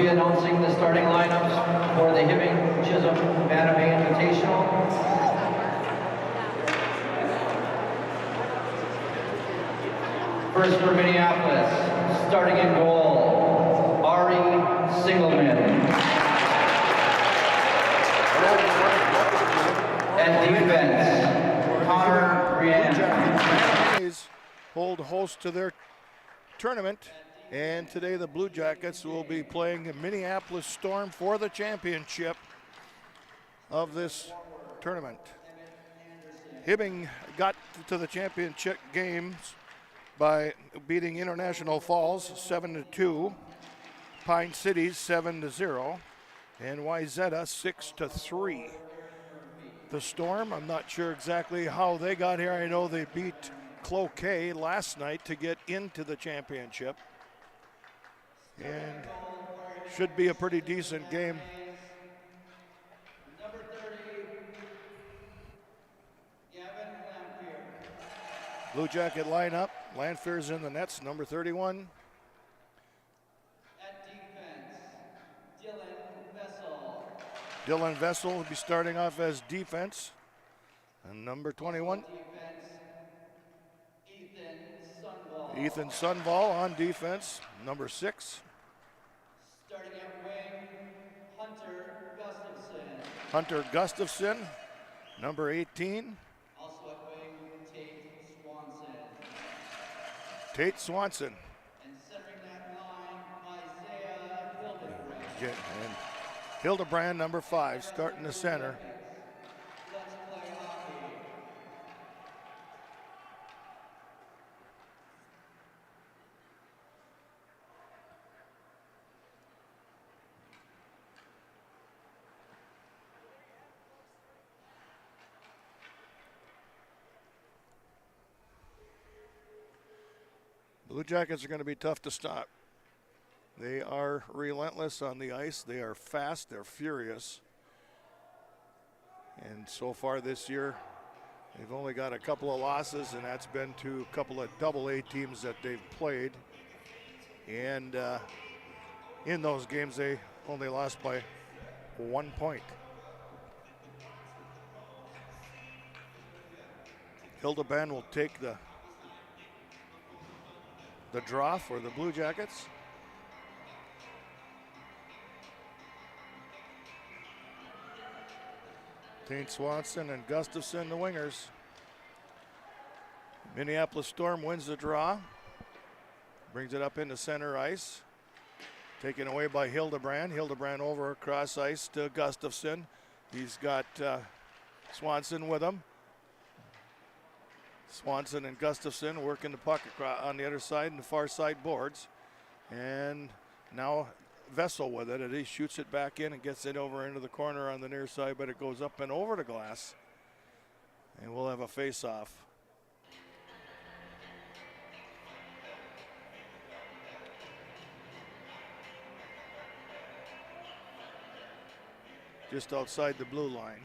be announcing the starting lineups for the Hibbing Chisholm Bantam Invitational. First for Minneapolis, starting in goal, Ari Singleman. At defense, Connor Brienne. Hold host to their tournament, and today the Blue Jackets will be playing the Minneapolis Storm for the championship of this tournament. Hibbing got to the championship games by beating International Falls 7-2, Pine Cities 7-0, and Wayzata 6-3. The Storm, I'm not sure exactly how they got here. I know they beat Cloquet last night to get into the championship, and should be a pretty decent game. Blue Jacket lineup. Lanfear's in the nets, number 31. At defense, Dylan Vessel will be starting off as defense. And number 21. Ethan Sunval on defense, number 6. Starting at wing, Hunter Gustafson, number 18. Also at wing, Tate Swanson. And centering that line, Isaiah Hildebrand. And Hildebrand, number 5, starting the center. Let's play hockey. Blue Jackets are going to be tough to stop. They are relentless on the ice. They are fast. They're furious. And so far this year, they've only got a couple of losses, and that's been to a couple of double-A teams that they've played. And in those games, they only lost by 1 point. Hildebrand will take the draw for the Blue Jackets. Tate Swanson and Gustafson, the wingers. Minneapolis Storm wins the draw. Brings it up into center ice. Taken away by Hildebrand. Hildebrand over across ice to Gustafson. He's got Swanson with him. Swanson and Gustafson working the puck on the other side and the far side boards. And now Vessel with it, and he shoots it back in and gets it over into the corner on the near side, but it goes up and over the glass. And we'll have a face-off. Just outside the blue line.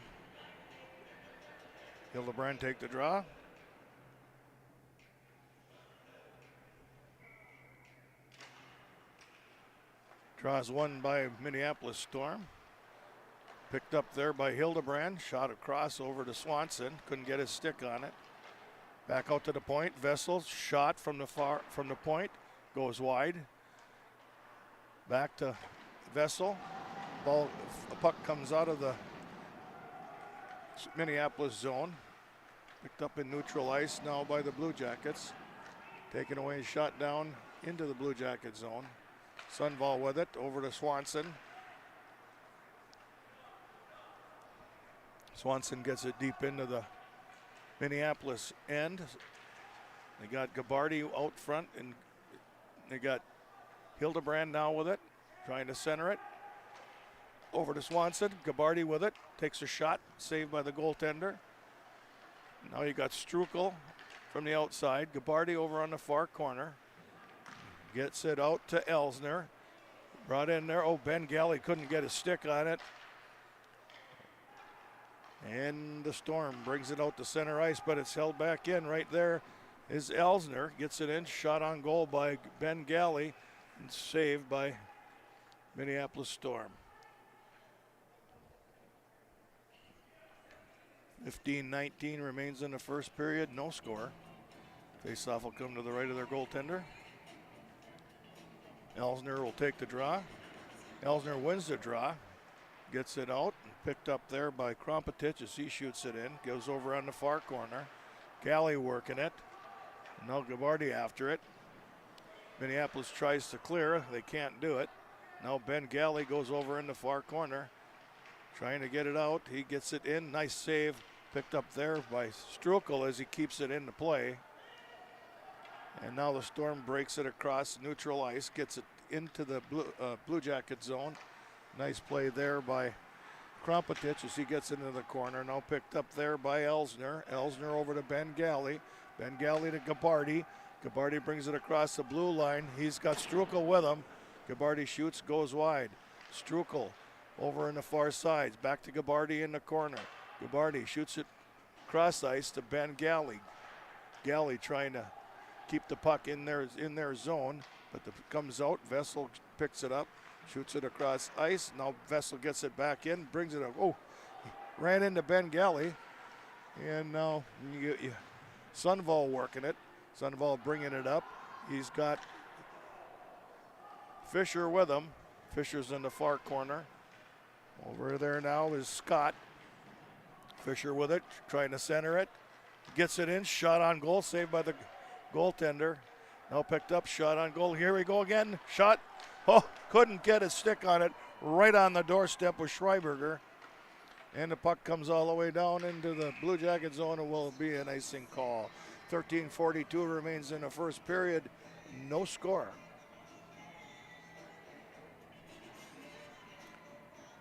Hildebrand take the draw. Draws one by Minneapolis Storm. Picked up there by Hildebrand. Shot across over to Swanson. Couldn't get his stick on it. Back out to the point. Vessel shot from the point. Goes wide. Back to Vessel. The puck comes out of the Minneapolis zone. Picked up in neutral ice now by the Blue Jackets. Taken away and shot down into the Blue Jacket zone. Sunval with it, over to Swanson. Swanson gets it deep into the Minneapolis end. They got Gabardi out front, and they got Hildebrand now with it, trying to center it. Over to Swanson, Gabardi with it, takes a shot, saved by the goaltender. Now you got Strukel from the outside, Gabardi over on the far corner. Gets it out to Elsner. Brought in there. Oh, Ben Galley couldn't get a stick on it. And the Storm brings it out to center ice, but it's held back in. Right there is Elsner. Gets it in. Shot on goal by Ben Galley. And saved by Minneapolis Storm. 15-19 remains in the first period, no score. Face-off will come to the right of their goaltender. Elsner will take the draw. Elsner wins the draw, gets it out, and picked up there by Krompetich as he shoots it in. Goes over on the far corner. Galley working it. Now Gabardi after it. Minneapolis tries to clear. They can't do it. Now Ben Galley goes over in the far corner, trying to get it out. He gets it in. Nice save picked up there by Strukel as he keeps it into play. And now the Storm breaks it across neutral ice, gets it into the Blue Jacket zone. Nice play there by Krompetich as he gets into the corner. Now picked up there by Elsner. Elsner over to Ben Galley. Ben Galley to Gabardi. Gabardi brings it across the blue line. He's got Strukel with him. Gabardi shoots, goes wide. Strukel over in the far sides. Back to Gabardi in the corner. Gabardi shoots it cross ice to Ben Galley. Galley trying to keep the puck in their zone, but it comes out. Vessel picks it up, shoots it across ice. Now Vessel gets it back in, brings it up. Oh, ran into Ben Galley, and now Sundvall working it. Sundvall bringing it up. He's got Fisher with him. Fisher's in the far corner. Over there now is Scott. Fisher with it, trying to center it. Gets it in, shot on goal, saved by the goaltender. Now picked up, shot on goal. Here we go again. Shot. Oh, couldn't get a stick on it. Right on the doorstep with Schreiberger. And the puck comes all the way down into the Blue Jacket zone and will be an icing call. 13:42 remains in the first period. No score.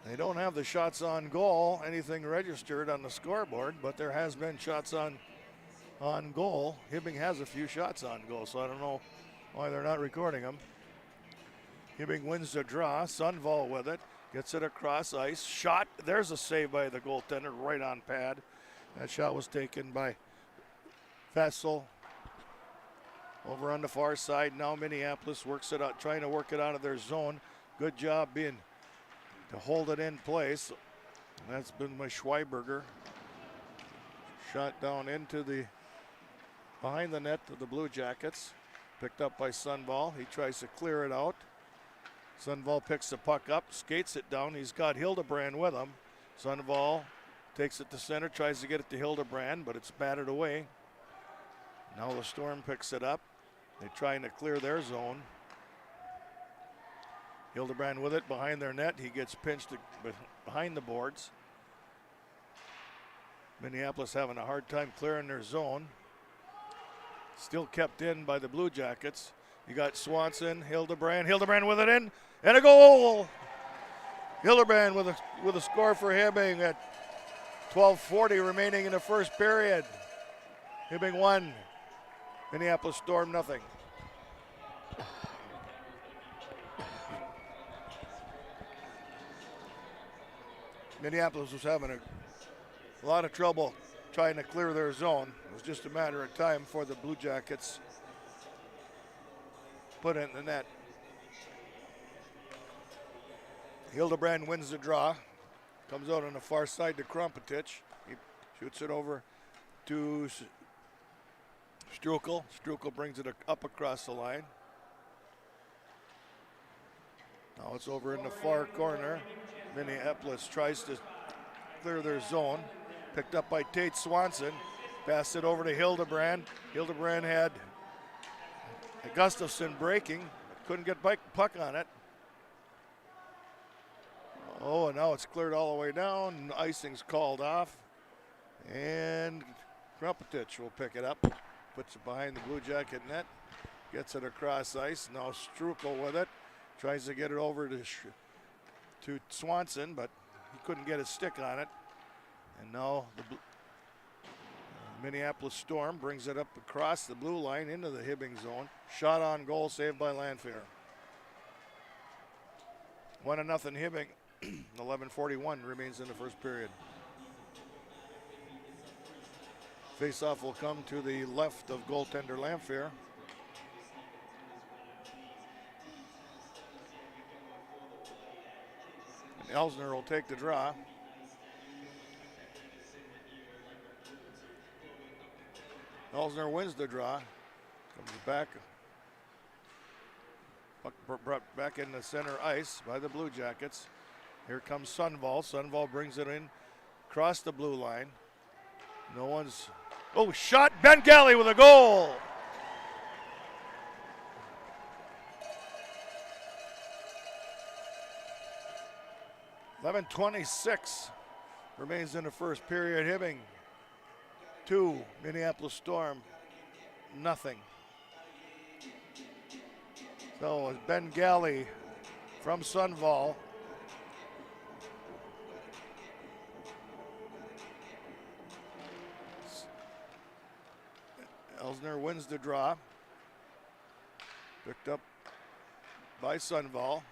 They don't have the shots on goal, anything registered on the scoreboard, but there has been shots on goal. Hibbing has a few shots on goal, so I don't know why they're not recording them. Hibbing wins the draw. Sundvall with it. Gets it across ice. Shot. There's a save by the goaltender right on pad. That shot was taken by Vessel. Over on the far side. Now Minneapolis works it out, trying to work it out of their zone. Good job to hold it in place. That's been by Schreiberger. Shot down into behind the net of the Blue Jackets. Picked up by Sundvall. He tries to clear it out. Sundvall picks the puck up, skates it down. He's got Hildebrand with him. Sundvall takes it to center, tries to get it to Hildebrand, but it's batted away. Now the Storm picks it up. They're trying to clear their zone. Hildebrand with it behind their net. He gets pinched behind the boards. Minneapolis having a hard time clearing their zone. Still kept in by the Blue Jackets. You got Swanson, Hildebrand with it in, and a goal! Hildebrand with a score for Hibbing at 12:40 remaining in the first period. Hibbing 1, Minneapolis Storm nothing. Minneapolis was having a lot of trouble trying to clear their zone. It was just a matter of time before the Blue Jackets put it in the net. Hildebrand wins the draw. Comes out on the far side to Krompetich. He shoots it over to Strukel. Strukel brings it up across the line. Now it's over in the far corner. Minneapolis tries to clear their zone. Picked up by Tate Swanson. Passed it over to Hildebrand. Hildebrand had Gustafson breaking. Couldn't get puck on it. Oh, and now it's cleared all the way down. Icing's called off. And Krompetich will pick it up. Puts it behind the Blue Jacket net. Gets it across ice. Now Strukel with it. Tries to get it over to Swanson, but he couldn't get his stick on it. And now the Minneapolis Storm brings it up across the blue line into the Hibbing zone. Shot on goal, saved by Landfair. 1-0 Hibbing. 11:41 remains in the first period. Face-off will come to the left of goaltender Landfair. Elsner will take the draw. Elsner wins the draw. Comes back. Puck brought back in the center ice by the Blue Jackets. Here comes Sundvall. Sundvall brings it in across the blue line. No one's. Oh, shot. Ben Galley with a goal. .26 remains in the first period. Hibbing 2, Minneapolis Storm nothing. So it's Ben Galley from Sundvall. Elsner wins the draw. Picked up by Sundvall.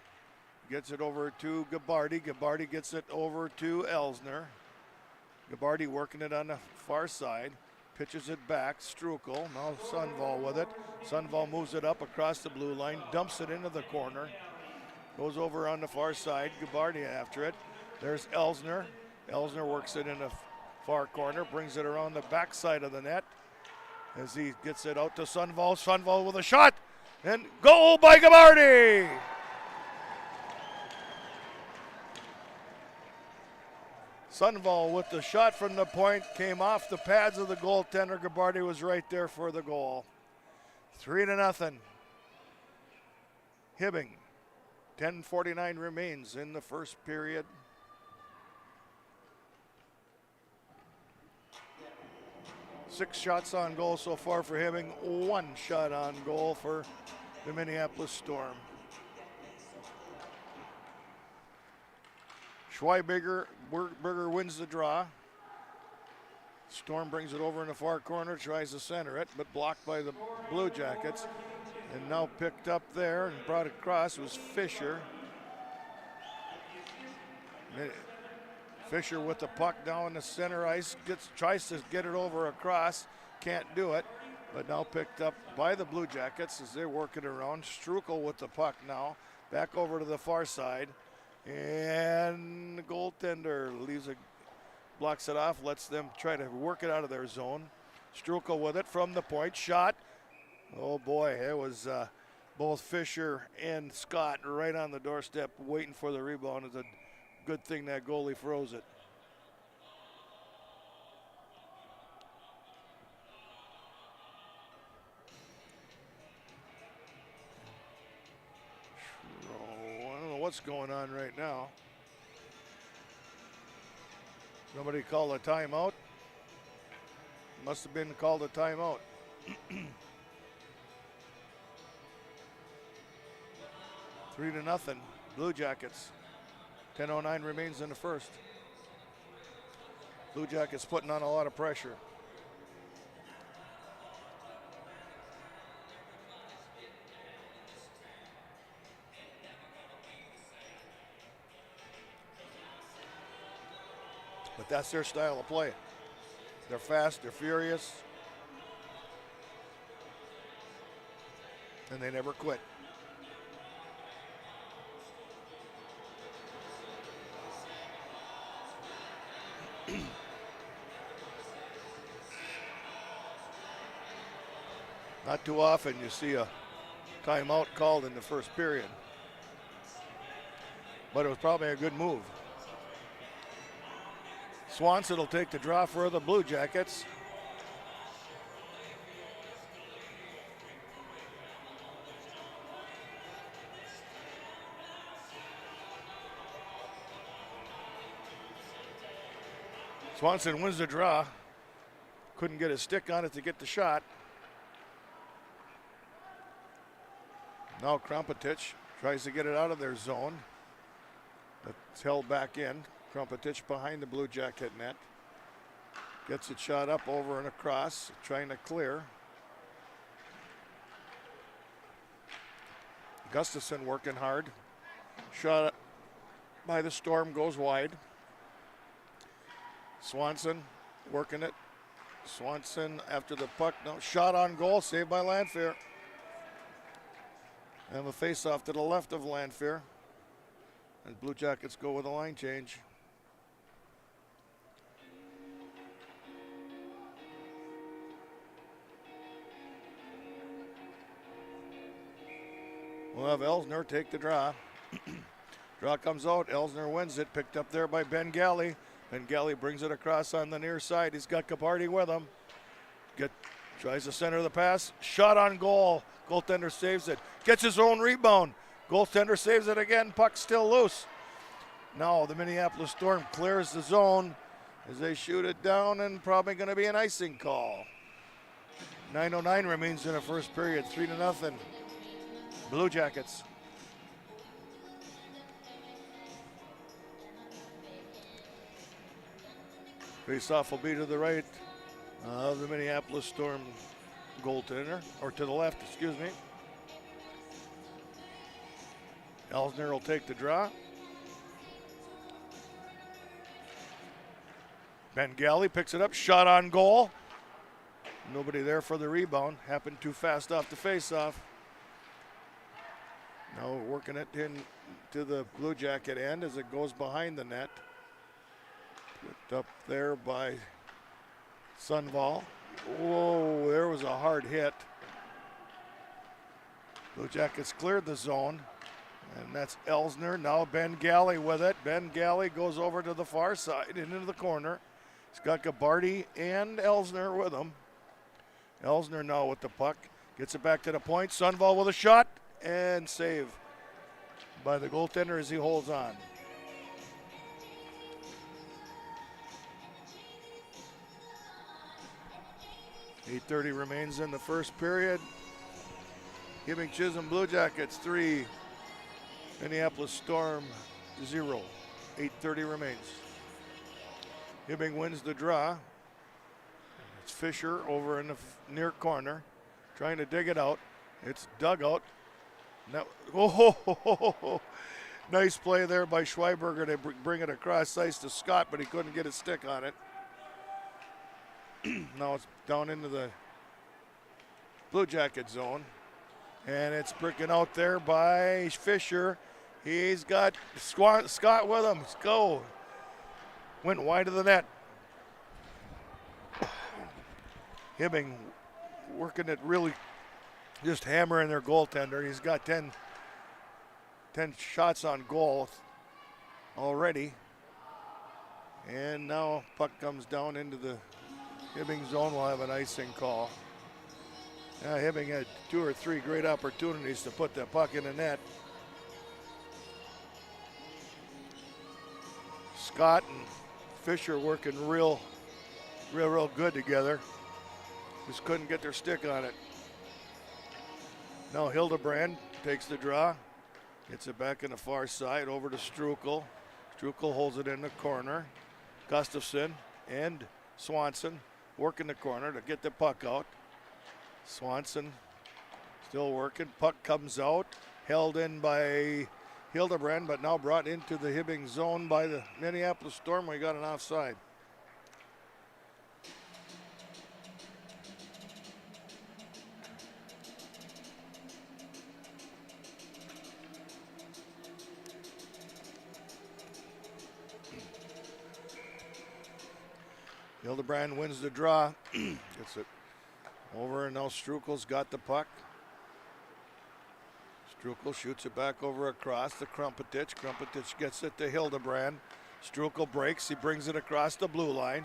Gets it over to Gabardi. Gabardi gets it over to Elsner. Gabardi working it on the far side. Pitches it back. Strukel. Now Sundvall with it. Sundvall moves it up across the blue line. Dumps it into the corner. Goes over on the far side. Gabardi after it. There's Elsner. Elsner works it in the far corner. Brings it around the back side of the net as he gets it out to Sundvall. Sundvall with a shot. And goal by Gabardi. Sundvall with the shot from the point, came off the pads of the goaltender. Gabardi was right there for the goal. 3-0. Hibbing. 10:49 remains in the first period. Six shots on goal so far for Hibbing. One shot on goal for the Minneapolis Storm. Schweiberger wins the draw. Storm brings it over in the far corner, tries to center it, but blocked by the Blue Jackets. And now picked up there and brought it across was Fisher. Fisher with the puck down the center ice, tries to get it over across, can't do it, but now picked up by the Blue Jackets as they work it around. Strukel with the puck now, back over to the far side. And the goaltender blocks it off, lets them try to work it out of their zone. Strukel with it from the point, shot. Oh boy, it was both Fisher and Scott right on the doorstep waiting for the rebound. It's a good thing that goalie froze it. What's going on right now? Somebody called a timeout. Must have been called a timeout. 3-0, Blue Jackets. 10:09 remains in the first. Blue Jackets putting on a lot of pressure. But that's their style of play. They're fast, they're furious, and they never quit. Not too often you see a timeout called in the first period, but it was probably a good move. Swanson will take the draw for the Blue Jackets. Swanson wins the draw. Couldn't get his stick on it to get the shot. Now Krumpetich tries to get it out of their zone. It's held back in. Krumpetich behind the Blue Jacket net. Gets it shot up over and across, trying to clear. Gustafson working hard. Shot by the Storm goes wide. Swanson working it. Swanson after the puck. No, shot on goal, saved by Landfair. And the face-off to the left of Landfair. as Blue Jackets go with a line change. We'll have Elsner take the draw. Draw comes out. Elsner wins it. Picked up there by Ben Galley. Ben Galley brings it across on the near side. He's got Capardi with him. Tries to center the pass. Shot on goal. Goaltender saves it. Gets his own rebound. Goaltender saves it again. Puck still loose. Now the Minneapolis Storm clears the zone as they shoot it down, and probably going to be an icing call. 9:09 remains in the first period. 3-0. Blue Jackets. Face-off will be to the right of the Minneapolis Storm goaltender, or to the left, excuse me. Elsner will take the draw. Ben Galley picks it up, shot on goal. Nobody there for the rebound. Happened too fast off the face-off. Now working it into the Blue Jacket end as it goes behind the net. Picked up there by Sunval. Whoa, there was a hard hit. Blue Jackets cleared the zone, and that's Elsner. Now Ben Galley with it. Ben Galley goes over to the far side into the corner. He's got Gabardi and Elsner with him. Elsner now with the puck. Gets it back to the point. Sunval with a shot and save by the goaltender as he holds on. .8:30 remains in the first period. Hibbing Chisholm Blue Jackets 3, Minneapolis Storm 0. 8:30 remains. Hibbing wins the draw. It's Fisher over in the near corner, trying to dig it out. It's dug out. Now, nice play there by Schweiberger to bring it across ice to Scott, but he couldn't get a stick on it. Now it's down into the Blue Jacket zone, and it's breaking out there by Fisher. He's got Scott with him. Let's go. Went wide of the net. Hibbing working it really, just hammering their goaltender. He's got 10 shots on goal already. And now puck comes down into the Hibbing zone. Will have an icing call. Hibbing had 2 or 3 great opportunities to put that puck in the net. Scott and Fisher working real good together. Just couldn't get their stick on it. Now Hildebrand takes the draw, gets it back in the far side over to Strukel. Strukel holds it in the corner. Gustafson and Swanson working the corner to get the puck out. Swanson still working. Puck comes out, held in by Hildebrand, but now brought into the Hibbing zone by the Minneapolis Storm. We got an offside. Hildebrand wins the draw. Gets it over, and now Strukel's got the puck. Strukel shoots it back over across to Krumpetich. Krumpetich gets it to Hildebrand. Strukel breaks. He brings it across the blue line.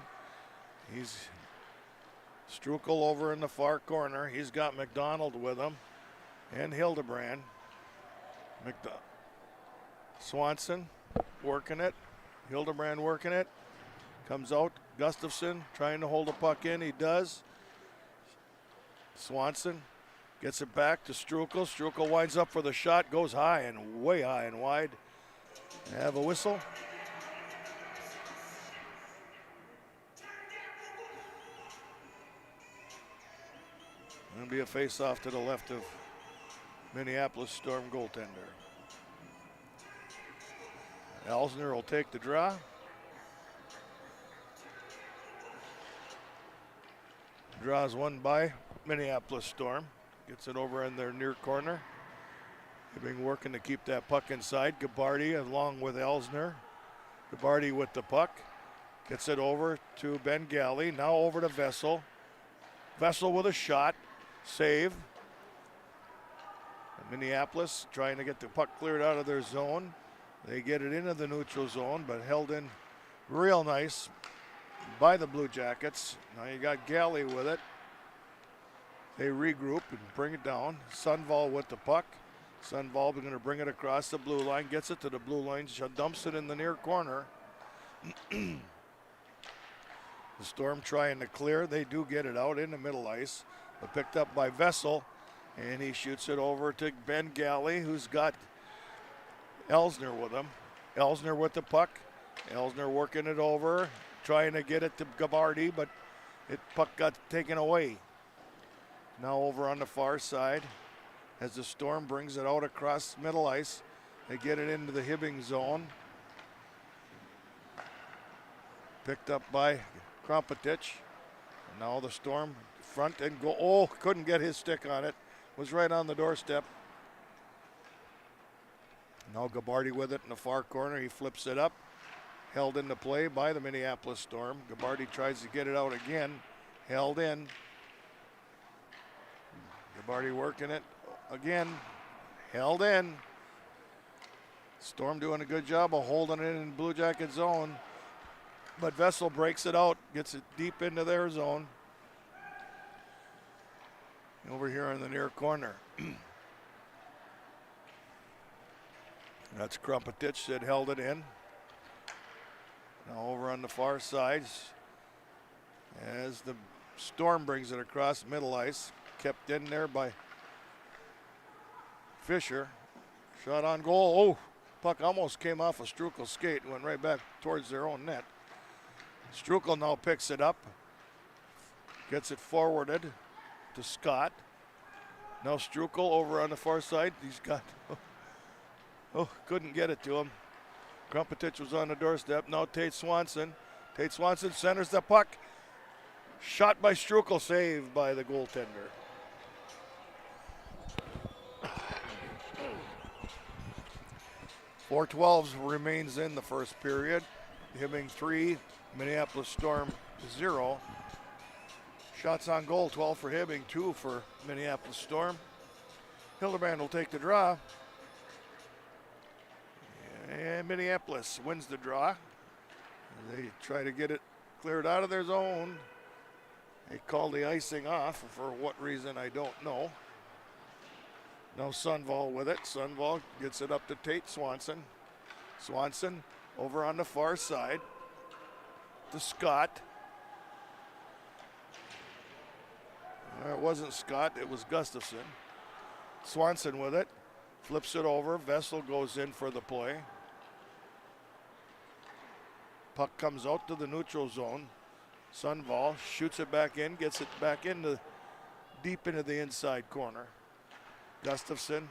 He's Strukel over in the far corner. He's got McDonald with him and Hildebrand. Swanson working it. Hildebrand working it. Comes out. Gustafson trying to hold the puck in. He does. Swanson gets it back to Strukel. Strukel winds up for the shot. Goes high and way high and wide. Have a whistle. Going to be a face-off to the left of Minneapolis Storm goaltender. Elsner will take the draw. Draws one by Minneapolis Storm. Gets it over in their near corner. Hibbing working to keep that puck inside. Gabardi along with Elsner. Gabardi with the puck. Gets it over to Ben Galley. Now over to Vessel. Vessel with a shot. Save. Minneapolis trying to get the puck cleared out of their zone. They get it into the neutral zone, but held in real nice by the Blue Jackets. Now you got Galley with it. They regroup and bring it down. Sundvall with the puck. Sundvall going to bring it across the blue line. Gets it to the blue line. Dumps it in the near corner. The Storm trying to clear. They do get it out in the middle ice. But picked up by Vessel. And he shoots it over to Ben Galley, who's got Elsner with him. Elsner with the puck. Elsner working it over. Trying to get it to Gabardi, but puck got taken away. Now over on the far side as the Storm brings it out across middle ice. They get it into the Hibbing zone. Picked up by Krompetich. And now the Storm front and go. Oh, couldn't get his stick on it. Was right on the doorstep. Now Gabardi with it in the far corner. He flips it up. Held into play by the Minneapolis Storm. Gabardi tries to get it out again. Held in. Gabardi working it again. Held in. Storm doing a good job of holding it in Blue Jacket zone. But Vessel breaks it out. Gets it deep into their zone. Over here in the near corner. That's Krompetich that held it in. Now over on the far side as the Storm brings it across middle ice. Kept in there by Fisher. Shot on goal. Oh, puck almost came off of Struckel's skate and went right back towards their own net. Struckel now picks it up. Gets it forwarded to Scott. Now Struckel over on the far side. He's got, couldn't get it to him. Krompetich was on the doorstep. Now Tate Swanson. Tate Swanson centers the puck. Shot by Struckel, saved by the goaltender. .412 remains in the first period. Hibbing 3, Minneapolis Storm 0. Shots on goal, 12 for Hibbing, 2 for Minneapolis Storm. Hildebrand will take the draw. And Minneapolis wins the draw. They try to get it cleared out of their zone. They call the icing off. For what reason, I don't know. Now Sundvall with it. Sundvall gets it up to Tate Swanson. Swanson over on the far side to Scott. It wasn't Scott, it was Gustafson. Swanson with it, flips it over. Vessel goes in for the play. Puck comes out to the neutral zone. Sundvall shoots it back in, gets it back deep into the inside corner. Gustafson,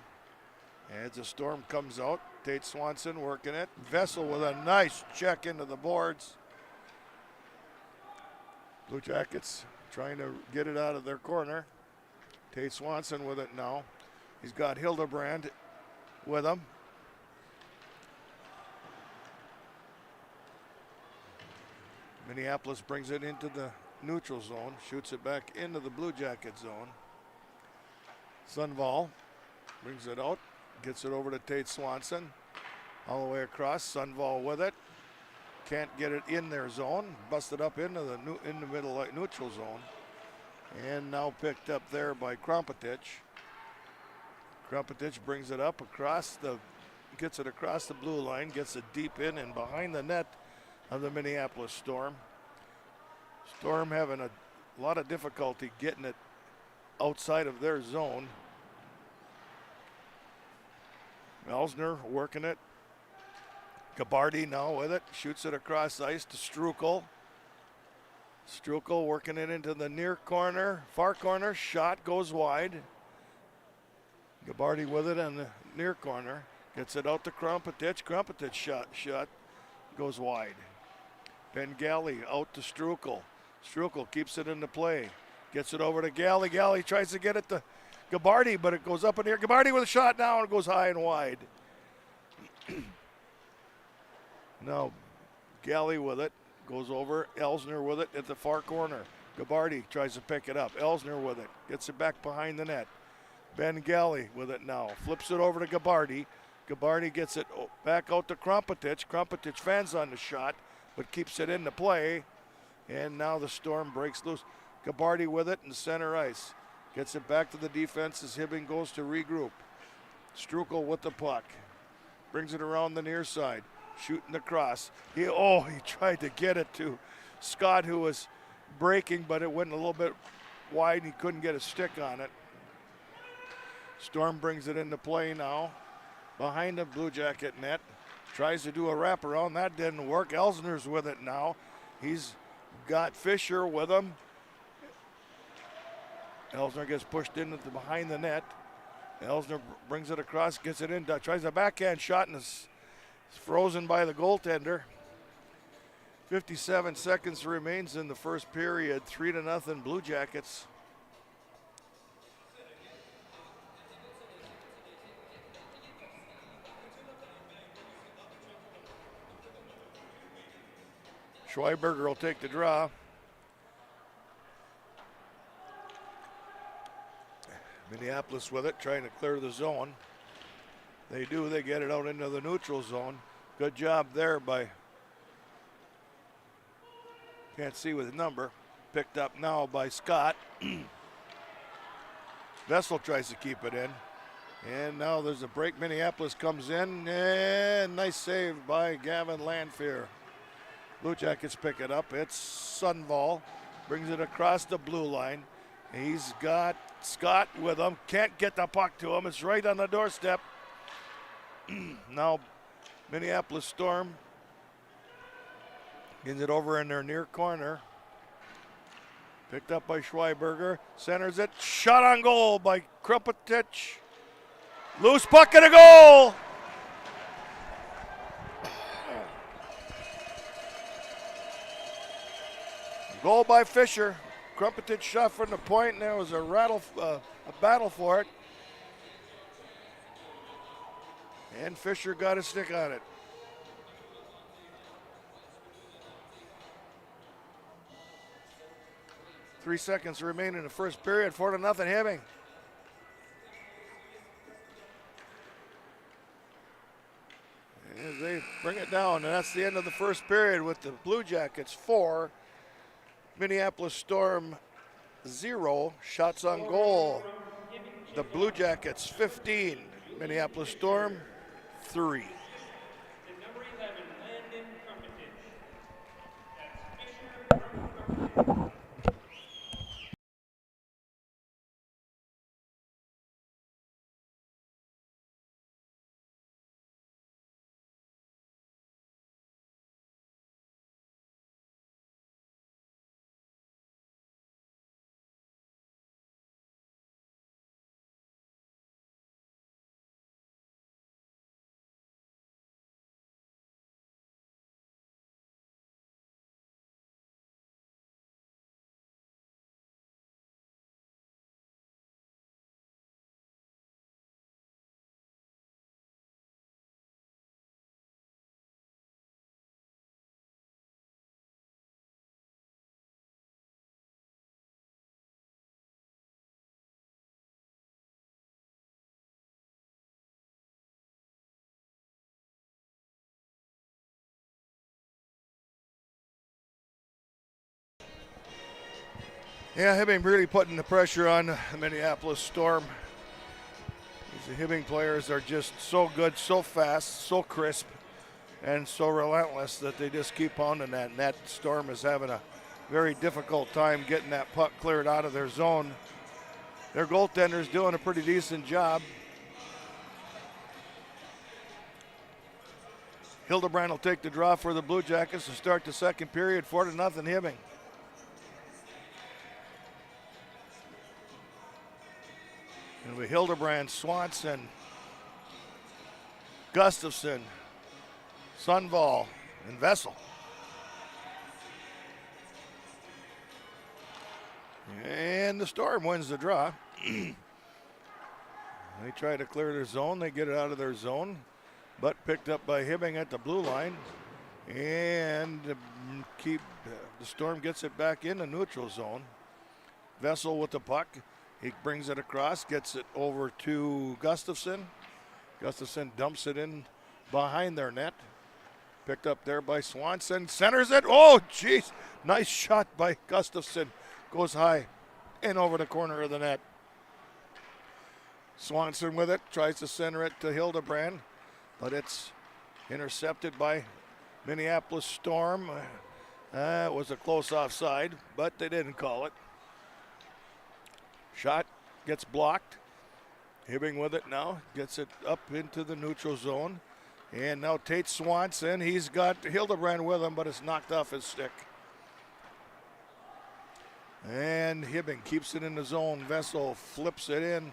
as the Storm comes out. Tate Swanson working it. Vessel with a nice check into the boards. Blue Jackets trying to get it out of their corner. Tate Swanson with it now. He's got Hildebrand with him. Minneapolis brings it into the neutral zone, shoots it back into the Blue Jacket zone. Sundvall brings it out, gets it over to Tate Swanson. All the way across, Sundvall with it. Can't get it in their zone. Busted up into the middle neutral zone. And now picked up there by Krompetich. Krompetich brings it up gets it across the blue line, gets it deep in and behind the net of the Minneapolis Storm. Storm having a lot of difficulty getting it outside of their zone. Elsner working it. Gabardi now with it, shoots it across ice to Struckel. Struckel working it into the near corner, far corner, shot goes wide. Gabardi with it on the near corner, gets it out to Krompetich. Krompetich shot goes wide. Ben Galley out to Struckel. Struckel keeps it into play, gets it over to Galley. Galley tries to get it to Gabardi, but it goes up in the air. Gabardi with a shot now, and it goes high and wide. Now, Galley with it. Goes over. Elsner with it at the far corner. Gabardi tries to pick it up. Elsner with it. Gets it back behind the net. Ben Galley with it now. Flips it over to Gabardi. Gabardi gets it back out to Krumpetich. Krumpetich fans on the shot, but keeps it into play. And now the Storm breaks loose. Gabardi with it in center ice. Gets it back to the defense as Hibbing goes to regroup. Strukel with the puck. Brings it around the near side. Shooting across. He tried to get it to Scott, who was breaking, but it went a little bit wide and he couldn't get a stick on it. Storm brings it into play now. Behind the Blue Jacket net. Tries to do a wraparound. That didn't work. Elsner's with it now. He's got Fisher with him. Elsner gets pushed into behind the net. Elsner brings it across, gets it in, tries a backhand shot, and is frozen by the goaltender. 57 seconds remains in the first period. 3-0 Blue Jackets. Schweiberger will take the draw. Minneapolis with it, trying to clear the zone. They do, they get it out into the neutral zone. Good job there by, can't see with the number, picked up now by Scott. Vessel tries to keep it in. And now there's a break. Minneapolis comes in, and nice save by Gavin Lanfear. Blue Jackets pick it up. It's Sunval, brings it across the blue line. He's got Scott with him. Can't get the puck to him. It's right on the doorstep. Now Minneapolis Storm gets it over in their near corner. Picked up by Schweiberger. Centers it. Shot on goal by Krumpetich. Loose puck and a goal. Goal by Fisher. Krumpetich shot from the point, and there was a battle for it. And Fisher got a stick on it. Three seconds remain in the first period. 4-0 Hibbing. As they bring it down, and that's the end of the first period with the Blue Jackets 4, Minneapolis Storm 0. Shots on goal. The Blue Jackets 15, Minneapolis Storm 3. Yeah, Hibbing really putting the pressure on the Minneapolis Storm. These Hibbing players are just so good, so fast, so crisp, and so relentless that they just keep pounding that. And that Storm is having a very difficult time getting that puck cleared out of their zone. Their goaltender's doing a pretty decent job. Hildebrand will take the draw for the Blue Jackets to start the second period. 4-0 Hibbing. And with Hildebrand, Swanson, Gustafson, Sunval, and Vessel. And the Storm wins the draw. They try to clear their zone. They get it out of their zone, but picked up by Hibbing at the blue line. And the Storm gets it back in the neutral zone. Vessel with the puck. He brings it across, gets it over to Gustafson. Gustafson dumps it in behind their net. Picked up there by Swanson. Centers it. Oh, jeez. Nice shot by Gustafson. Goes high and over the corner of the net. Swanson with it. Tries to center it to Hildebrand, but it's intercepted by Minneapolis Storm. It was a close offside, but they didn't call it. Shot gets blocked. Hibbing with it now. Gets it up into the neutral zone. And now Tate Swanson. He's got Hildebrand with him, but it's knocked off his stick. And Hibbing keeps it in the zone. Vessel flips it in.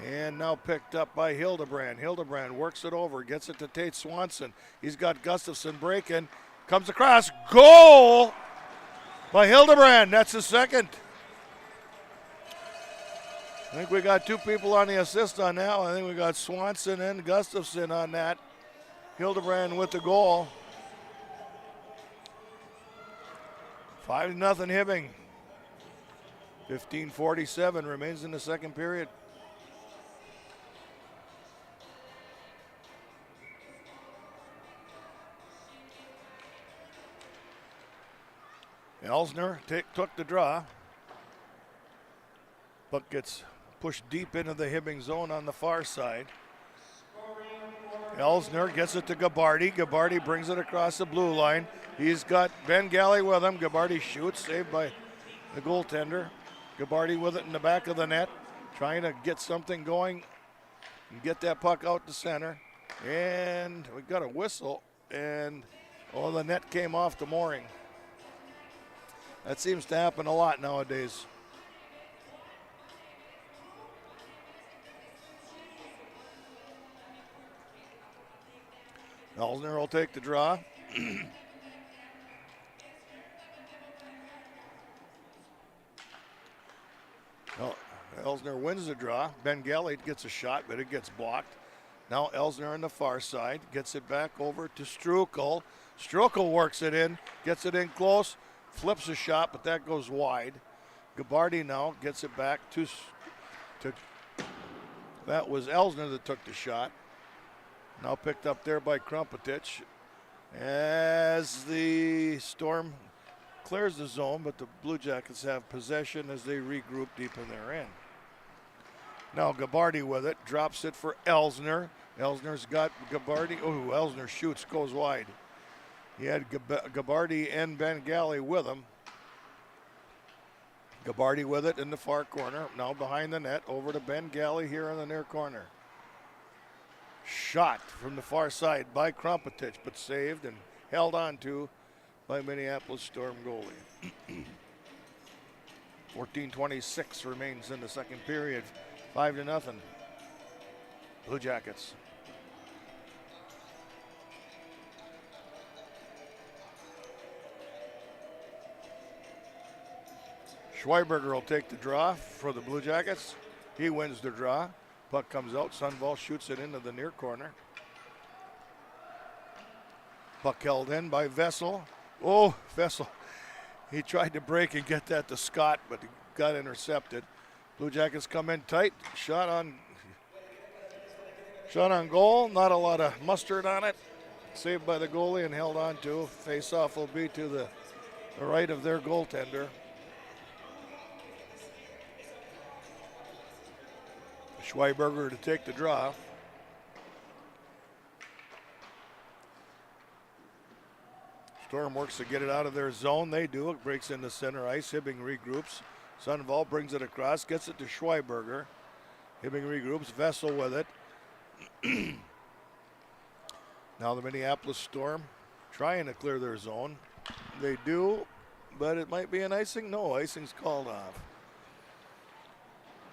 And now picked up by Hildebrand. Hildebrand works it over. Gets it to Tate Swanson. He's got Gustafson breaking. Comes across. Goal by Hildebrand. That's his second. I think we got two people on the assist on that one. I think we got Swanson and Gustafson on that. Hildebrand with the goal. 5-0 Hibbing. 15:47 remains in the second period. Elsner took the draw. Puck gets pushed deep into the Hibbing zone on the far side. Elsner gets it to Gabarty. Gabarty brings it across the blue line. He's got Ben Galley with him. Gabarty shoots, saved by the goaltender. Gabarty with it in the back of the net, trying to get something going and get that puck out to center. And we got a whistle, and the net came off the mooring. That seems to happen a lot nowadays. Elsner will take the draw. Elsner wins the draw. Ben Galley gets a shot, but it gets blocked. Now Elsner on the far side gets it back over to Strukel. Strukel works it in, gets it in close, flips a shot, but that goes wide. Gabarty now gets it back to that was Elsner that took the shot. Now picked up there by Krumpetich as the Storm clears the zone, but the Blue Jackets have possession as they regroup deep in their end. Now Gabarty with it, drops it for Elsner. Elsner's got Gabarty. Oh, Elsner shoots, goes wide. He had Gabarty and Ben Galley with him. Gabarty with it in the far corner. Now behind the net, over to Ben Galley here in the near corner. Shot from the far side by Krumpetich, but saved and held on to by Minneapolis Storm goalie. 14:26 remains in the second period. 5-0. Blue Jackets. Schweiberger will take the draw for the Blue Jackets. He wins the draw. Puck comes out. Sundvall shoots it into the near corner. Puck held in by Vessel. Oh, Vessel. He tried to break and get that to Scott, but he got intercepted. Blue Jackets come in tight. Shot on goal. Not a lot of mustard on it. Saved by the goalie and held on to. Face-off will be to the right of their goaltender. Schweiberger to take the draw. Storm works to get it out of their zone. They do. It breaks into center ice. Hibbing regroups. Sundvall brings it across, gets it to Schweiberger. Hibbing regroups. Vessel with it. Now the Minneapolis Storm trying to clear their zone. They do, but it might be an icing. No, icing's called off.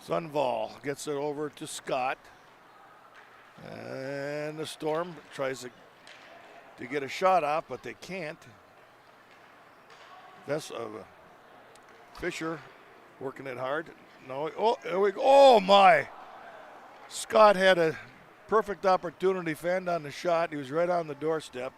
Sundvall gets it over to Scott. And the Storm tries to get a shot off, but they can't. Fisher working it hard. No, oh, there we go. Oh, my. Scott had a perfect opportunity, fanned on the shot. He was right on the doorstep.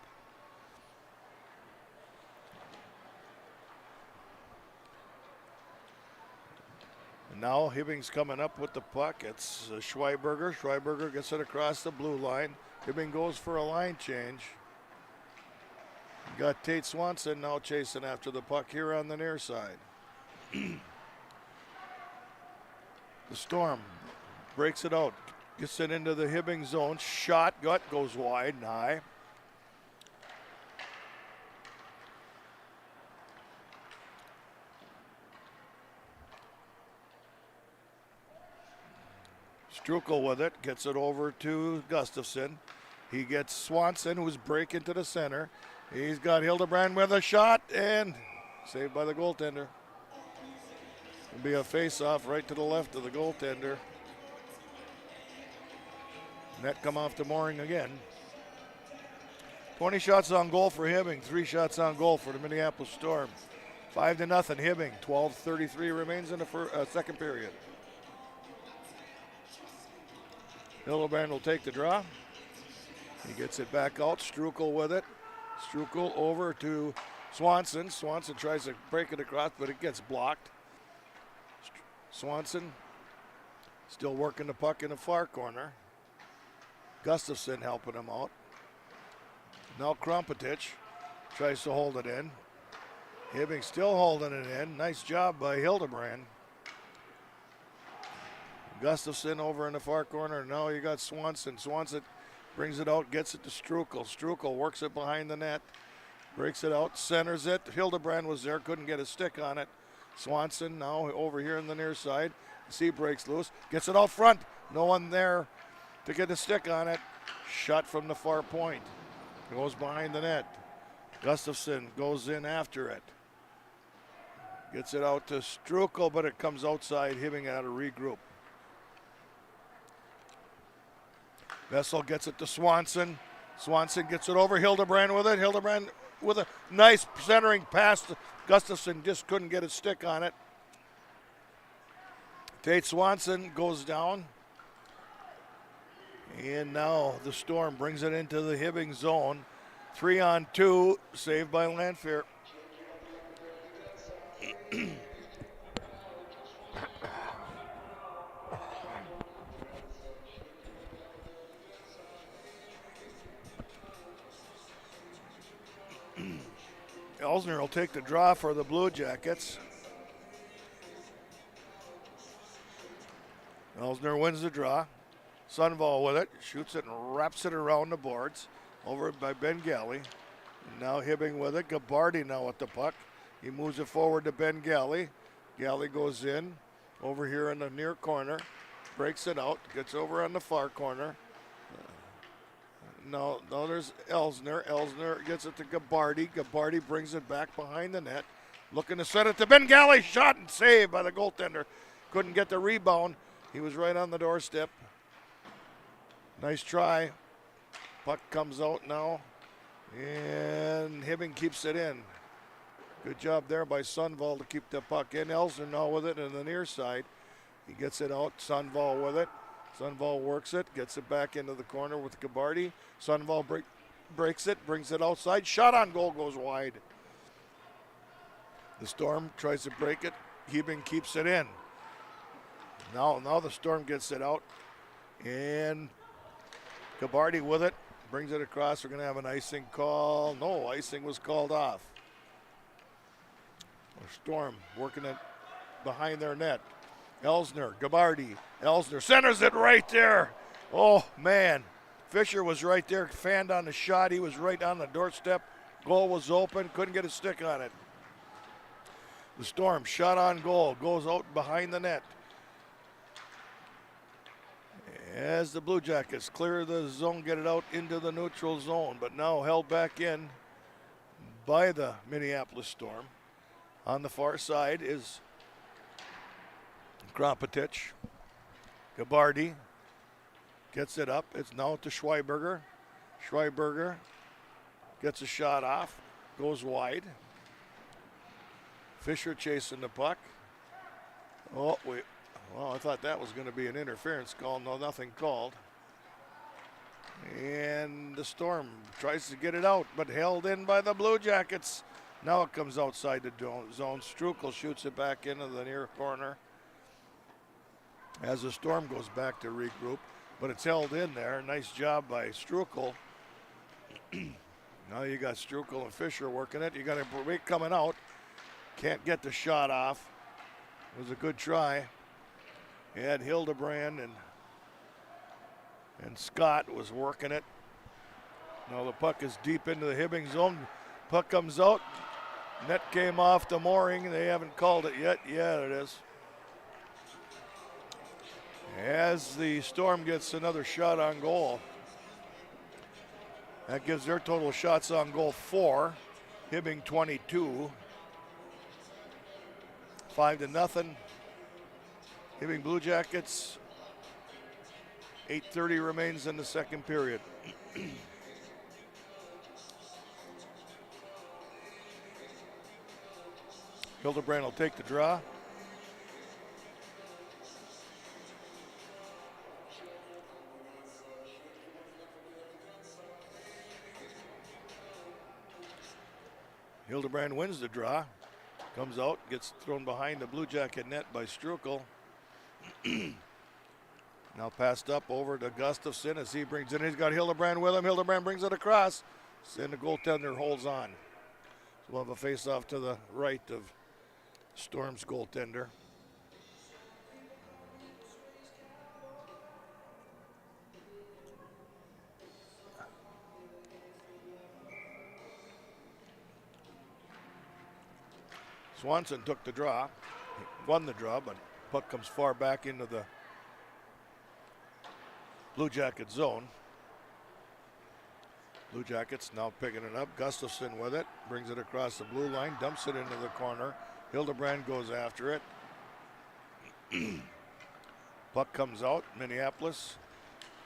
And now Hibbing's coming up with the puck. It's Schweiberger. Schweiberger gets it across the blue line. Hibbing goes for a line change. Got Tate Swanson now chasing after the puck here on the near side. The Storm breaks it out. Gets it into the Hibbing zone. Shot, gut goes wide and high. Strukel with it, gets it over to Gustafson. He gets Swanson, who's breaking to the center. He's got Hildebrand with a shot and saved by the goaltender. It'll be a face-off right to the left of the goaltender. Net come off the mooring again. 20 shots on goal for Hibbing, 3 shots on goal for the Minneapolis Storm. 5-0 Hibbing, 12:33 remains in the second period. Hildebrand will take the draw. He gets it back out, Strukel with it. Strukel over to Swanson. Swanson tries to break it across, but it gets blocked. Swanson still working the puck in the far corner. Gustafson helping him out. Now Krompetich tries to hold it in. Hibbing still holding it in. Nice job by Hildebrand. Gustafson over in the far corner. Now you got Swanson. Swanson brings it out, gets it to Strukel. Strukel works it behind the net. Breaks it out, centers it. Hildebrand was there, couldn't get a stick on it. Swanson now over here on the near side. See, breaks loose. Gets it out front. No one there to get a stick on it. Shot from the far point. Goes behind the net. Gustafson goes in after it. Gets it out to Strukel, but it comes outside. Hibbing out to regroup. Vessel gets it to Swanson. Swanson gets it over. Hildebrand with it. Hildebrand with a nice centering pass. Gustafson just couldn't get a stick on it. Tate Swanson goes down. And now the Storm brings it into the Hibbing zone. 3-on-2, saved by Lanfear. Elsner will take the draw for the Blue Jackets. Elsner wins the draw. Sunval with it, shoots it and wraps it around the boards. Over by Ben Galley. And now Hibbing with it. Gabardi now with the puck. He moves it forward to Ben Galley. Galley goes in over here in the near corner. Breaks it out. Gets over on the far corner. Now there's Elsner. Elsner gets it to Gabardi. Gabardi brings it back behind the net. Looking to set it to Ben Galley. Shot and saved by the goaltender. Couldn't get the rebound. He was right on the doorstep. Nice try. Puck comes out now. And Hibbing keeps it in. Good job there by Sunval to keep the puck in. Elsner now with it on the near side. He gets it out. Sunval with it. Sunval works it, gets it back into the corner with Gabardi. Sunval breaks it, brings it outside. Shot on goal goes wide. The Storm tries to break it. Hibbing keeps it in. Now the Storm gets it out. And Gabardi with it, brings it across. We're going to have an icing call. No, icing was called off. The Storm working it behind their net. Elsner, Gabardi, Elsner centers it right there. Oh, man. Fisher was right there, fanned on the shot. He was right on the doorstep. Goal was open, couldn't get a stick on it. The Storm, shot on goal, goes out behind the net. As the Blue Jackets clear the zone, get it out into the neutral zone, but now held back in by the Minneapolis Storm. On the far side is Krompetich. Gabardi gets it up. It's now to Schweiberger. Schweiberger gets a shot off, goes wide. Fisher chasing the puck. Oh, wait. Well, I thought that was going to be an interference call. No, nothing called. And the Storm tries to get it out, but held in by the Blue Jackets. Now it comes outside the zone. Strukel shoots it back into the near corner as the Storm goes back to regroup, but it's held in there. Nice job by Strukel. Now you got Strukel and Fisher working it. You got a break coming out. Can't get the shot off. It was a good try. You had Hildebrand and Scott was working it. Now the puck is deep into the Hibbing zone. Puck comes out. Net came off the mooring. They haven't called it yet. Yeah, it is. As the Storm gets another shot on goal. That gives their total shots on goal 4. Hibbing 22. 5-0. Hibbing Blue Jackets. 8:30 remains in the second period. Hildebrand will take the draw. Hildebrand wins the draw. Comes out, gets thrown behind the Blue Jacket net by Strukel. Now passed up over to Gustafson as he brings it in. He's got Hildebrand with him. Hildebrand brings it across. And the goaltender holds on. So we'll have a face-off to the right of Storm's goaltender. Swanson took the draw, won the draw, but puck comes far back into the Blue Jacket zone. Blue Jackets now picking it up. Gustafson with it, brings it across the blue line, dumps it into the corner. Hildebrand goes after it. Puck comes out. Minneapolis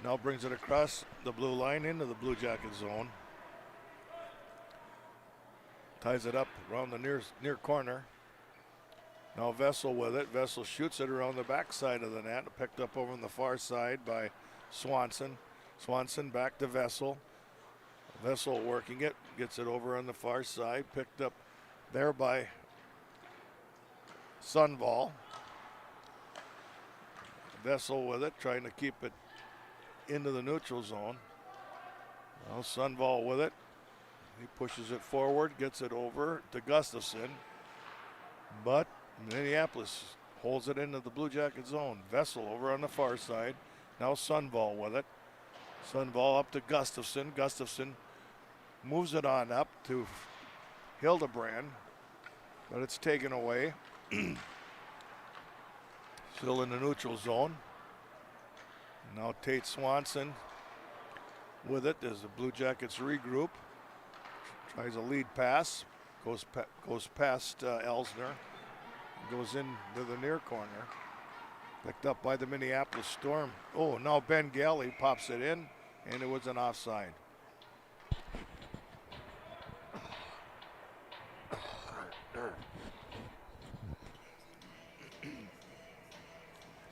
now brings it across the blue line into the Blue Jacket zone. Ties it up around the near corner. Now Vessel with it. Vessel shoots it around the backside of the net. Picked up over on the far side by Swanson. Swanson back to Vessel. Vessel working it. Gets it over on the far side. Picked up there by Sunval. Vessel with it. Trying to keep it into the neutral zone. Now Sunval with it. He pushes it forward, gets it over to Gustafson, but Minneapolis holds it into the Blue Jacket zone. Vessel over on the far side. Now Sunval with it. Sunval up to Gustafson. Gustafson moves it on up to Hildebrand, but it's taken away. Still in the neutral zone. Now Tate Swanson with it as the Blue Jackets regroup. Tries a lead pass, goes past Elsner, goes into the near corner. Picked up by the Minneapolis Storm. Oh, now Ben Galley pops it in, and it was an offside.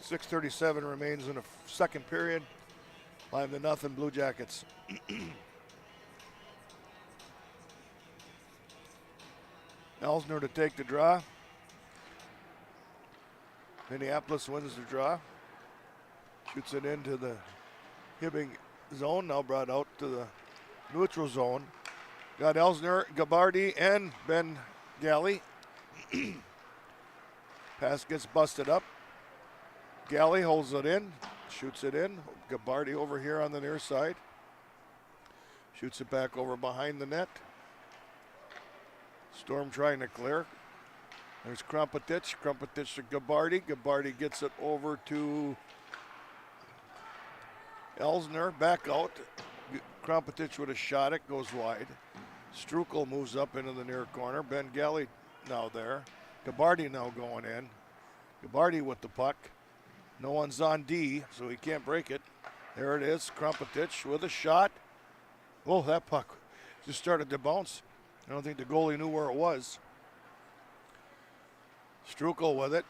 .6:37 remains in the second period. 5-0 Blue Jackets. Elsner to take the draw. Minneapolis wins the draw. Shoots it into the Hibbing zone. Now brought out to the neutral zone. Got Elsner, Gabardi, and Ben Galley. Pass gets busted up. Galley holds it in. Shoots it in. Gabardi over here on the near side. Shoots it back over behind the net. Storm trying to clear. There's Krumpetich. Krumpetich to Gabardi. Gabardi gets it over to Elsner. Back out. Krumpetich with a shot. It goes wide. Strukel moves up into the near corner. Ben Galley now there. Gabardi now going in. Gabardi with the puck. No one's on D, so he can't break it. There it is. Krumpetich with a shot. Oh, that puck just started to bounce. I don't think the goalie knew where it was. Strukel with it.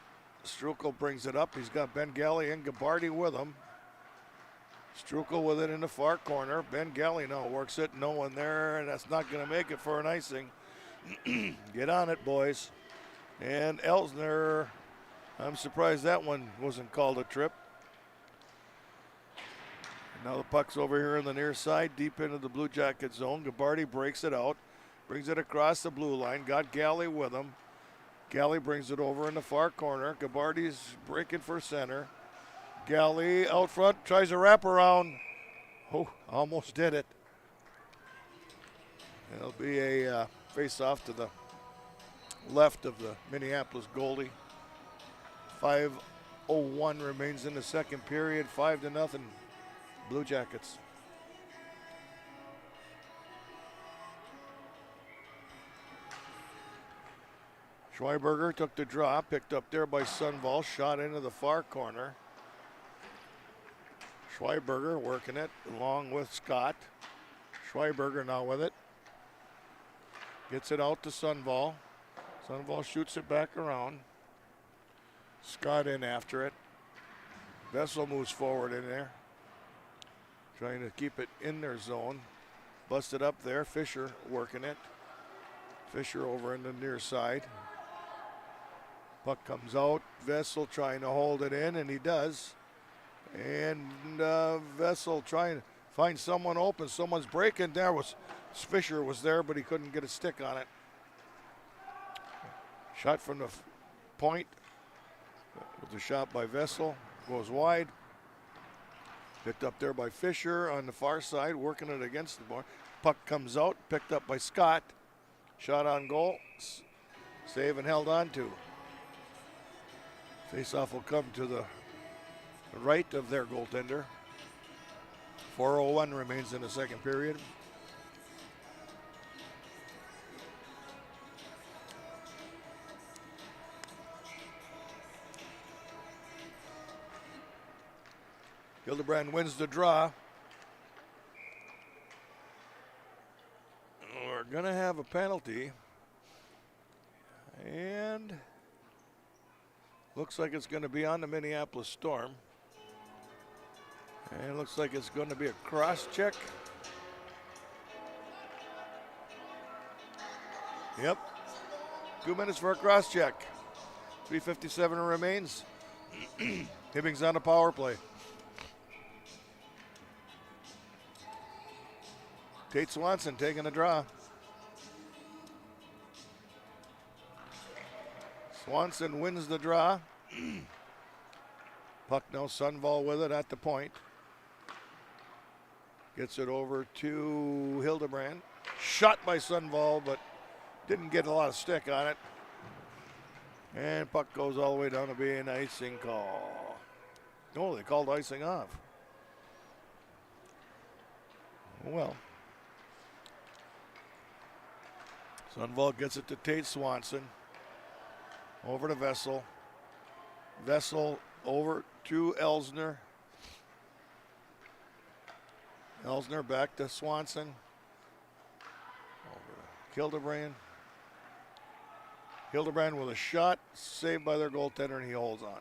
Strukel brings it up. He's got Ben Galley and Gabardi with him. Strukel with it in the far corner. Ben Galley now works it. No one there, and that's not going to make it for an icing. Get on it, boys. And Elsner, I'm surprised that one wasn't called a trip. Now the puck's over here on the near side, deep into the Blue Jacket zone. Gabardi breaks it out, brings it across the blue line, got Galley with him. Galley brings it over in the far corner. Gabardi's breaking for center. Galley out front, tries a wraparound. Oh, almost did it. It'll be a face-off to the left of the Minneapolis goalie. 5:01 remains in the second period, 5-0 Blue Jackets. Schweiberger took the draw, picked up there by Sundvall, shot into the far corner. Schweiberger working it along with Scott. Schweiberger now with it. Gets it out to Sundvall. Sundvall shoots it back around. Scott in after it. Vessel moves forward in there, trying to keep it in their zone. Busted up there. Fisher working it. Fisher over in the near side. Puck comes out. Vessel trying to hold it in, and he does. And Vessel trying to find someone open. Someone's breaking. Fisher was there, but he couldn't get a stick on it. Shot from the point. With the shot by Vessel. Goes wide. Picked up there by Fisher on the far side, working it against the board. Puck comes out, picked up by Scott. Shot on goal. Save and held on to. Face-off will come to the right of their goaltender. 4:01 remains in the second period. Hildebrand wins the draw. We're going to have a penalty. And looks like it's going to be on the Minneapolis Storm. And it looks like it's going to be a cross check. Yep. 2 minutes for a cross check. 3:57 remains. Hibbing's on a power play. Tate Swanson taking a draw. Swanson wins the draw. Puck now, Sundvall with it at the point. Gets it over to Hildebrand. Shot by Sundvall, but didn't get a lot of stick on it. And puck goes all the way down to be an icing call. Oh, they called icing off. Well. Sundvall gets it to Tate Swanson. Over to Vessel. Vessel over to Elsner. Elsner back to Swanson. Over to Hildebrand. Hildebrand with a shot, saved by their goaltender, and he holds on.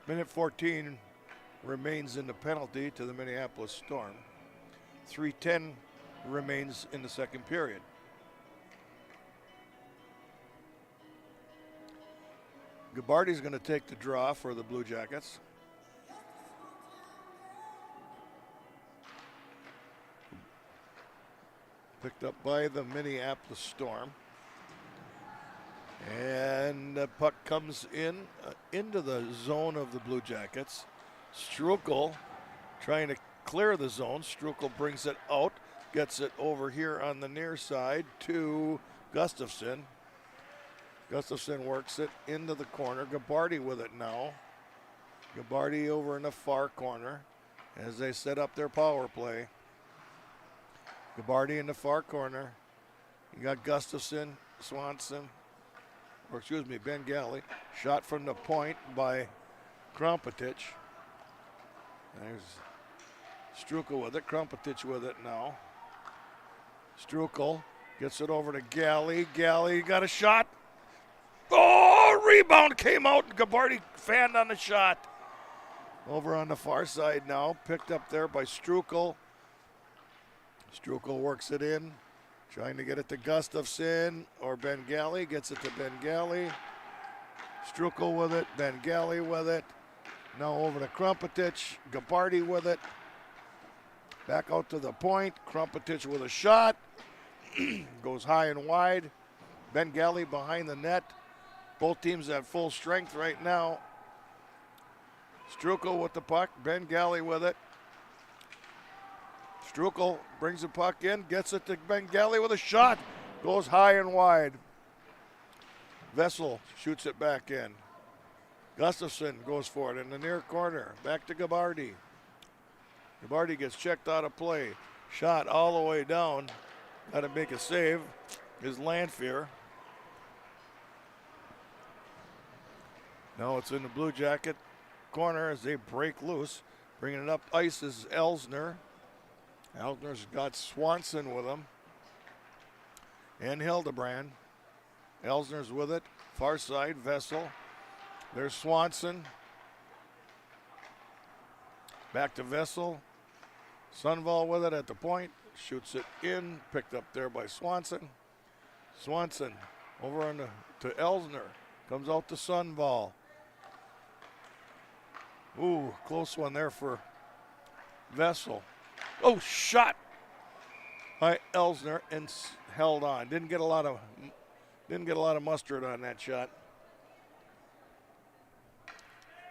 Minute 14 remains in the penalty to the Minneapolis Storm. 3:10 remains in the second period. Gabardi's going to take the draw for the Blue Jackets. Picked up by the Minneapolis Storm. And the puck comes in into the zone of the Blue Jackets. Strukel trying to clear the zone. Strukel brings it out, gets it over here on the near side to Gustafsson. Gustafsson works it into the corner. Gabardi with it now. Gabardi over in the far corner as they set up their power play. Gabardi in the far corner. You got Gustafsson, Swanson, Ben Galley. Shot from the point by Krompetich. There's Strukel with it, Krompetich with it now. Strukel gets it over to Galley. Galley got a shot. Oh, rebound came out, and Gabarty fanned on the shot. Over on the far side now, picked up there by Strukel. Strukel works it in, trying to get it to Gustafson, or Ben Galley gets it to Ben Galley. Strukel with it, Ben Galley with it. Now over to Krumpetich, Gabarty with it. Back out to the point, Krumpetich with a shot. Goes high and wide. Ben Galley behind the net. Both teams at full strength right now. Strukel with the puck, Ben Galley with it. Strukel brings the puck in, gets it to Ben Galley with a shot. Goes high and wide. Vessel shoots it back in. Gustafson goes for it in the near corner. Back to Gabarty. Gabarty gets checked out of play. Shot all the way down. Got to make a save. Is Lanfear. Now it's in the Blue Jacket corner as they break loose. Bringing it up ice is Elsner. Elsner's got Swanson with him. And Hildebrand. Elsner's with it. Far side, Vessel. There's Swanson. Back to Vessel. Sunval with it at the point. Shoots it in. Picked up there by Swanson. Swanson over on to Elsner. Comes out to Sunval. Ooh, close one there for Vessel. Oh, shot by Elsner and held on. Didn't get a lot of mustard on that shot.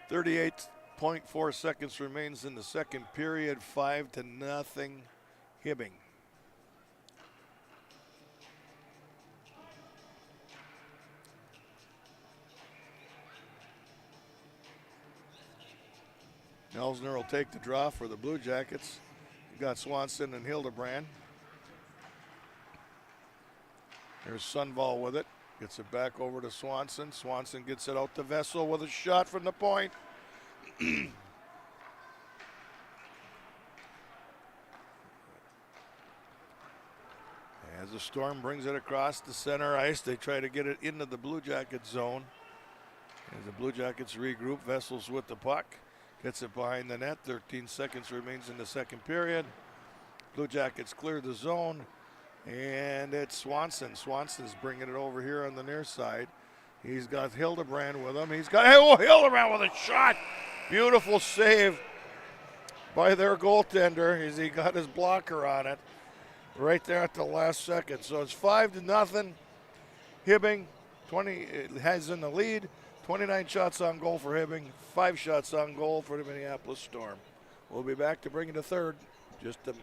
38.4 seconds remains in the second period. 5-0 Hibbing. Elsner will take the draw for the Blue Jackets. You got Swanson and Hildebrand. There's Sunval with it. Gets it back over to Swanson. Swanson gets it out to Vessel with a shot from the point. As the Storm brings it across the center ice, they try to get it into the Blue Jackets zone. As the Blue Jackets regroup, Vessel's with the puck. Gets it behind the net. 13 seconds remains in the second period. Blue Jackets clear the zone. And it's Swanson. Swanson's bringing it over here on the near side. He's got Hildebrand with him. Hildebrand with a shot. Beautiful save by their goaltender as he got his blocker on it right there at the last second. So it's 5-0. Hibbing has in the lead. 29 shots on goal for Hibbing. 5 shots on goal for the Minneapolis Storm. We'll be back to bring you the third. Just a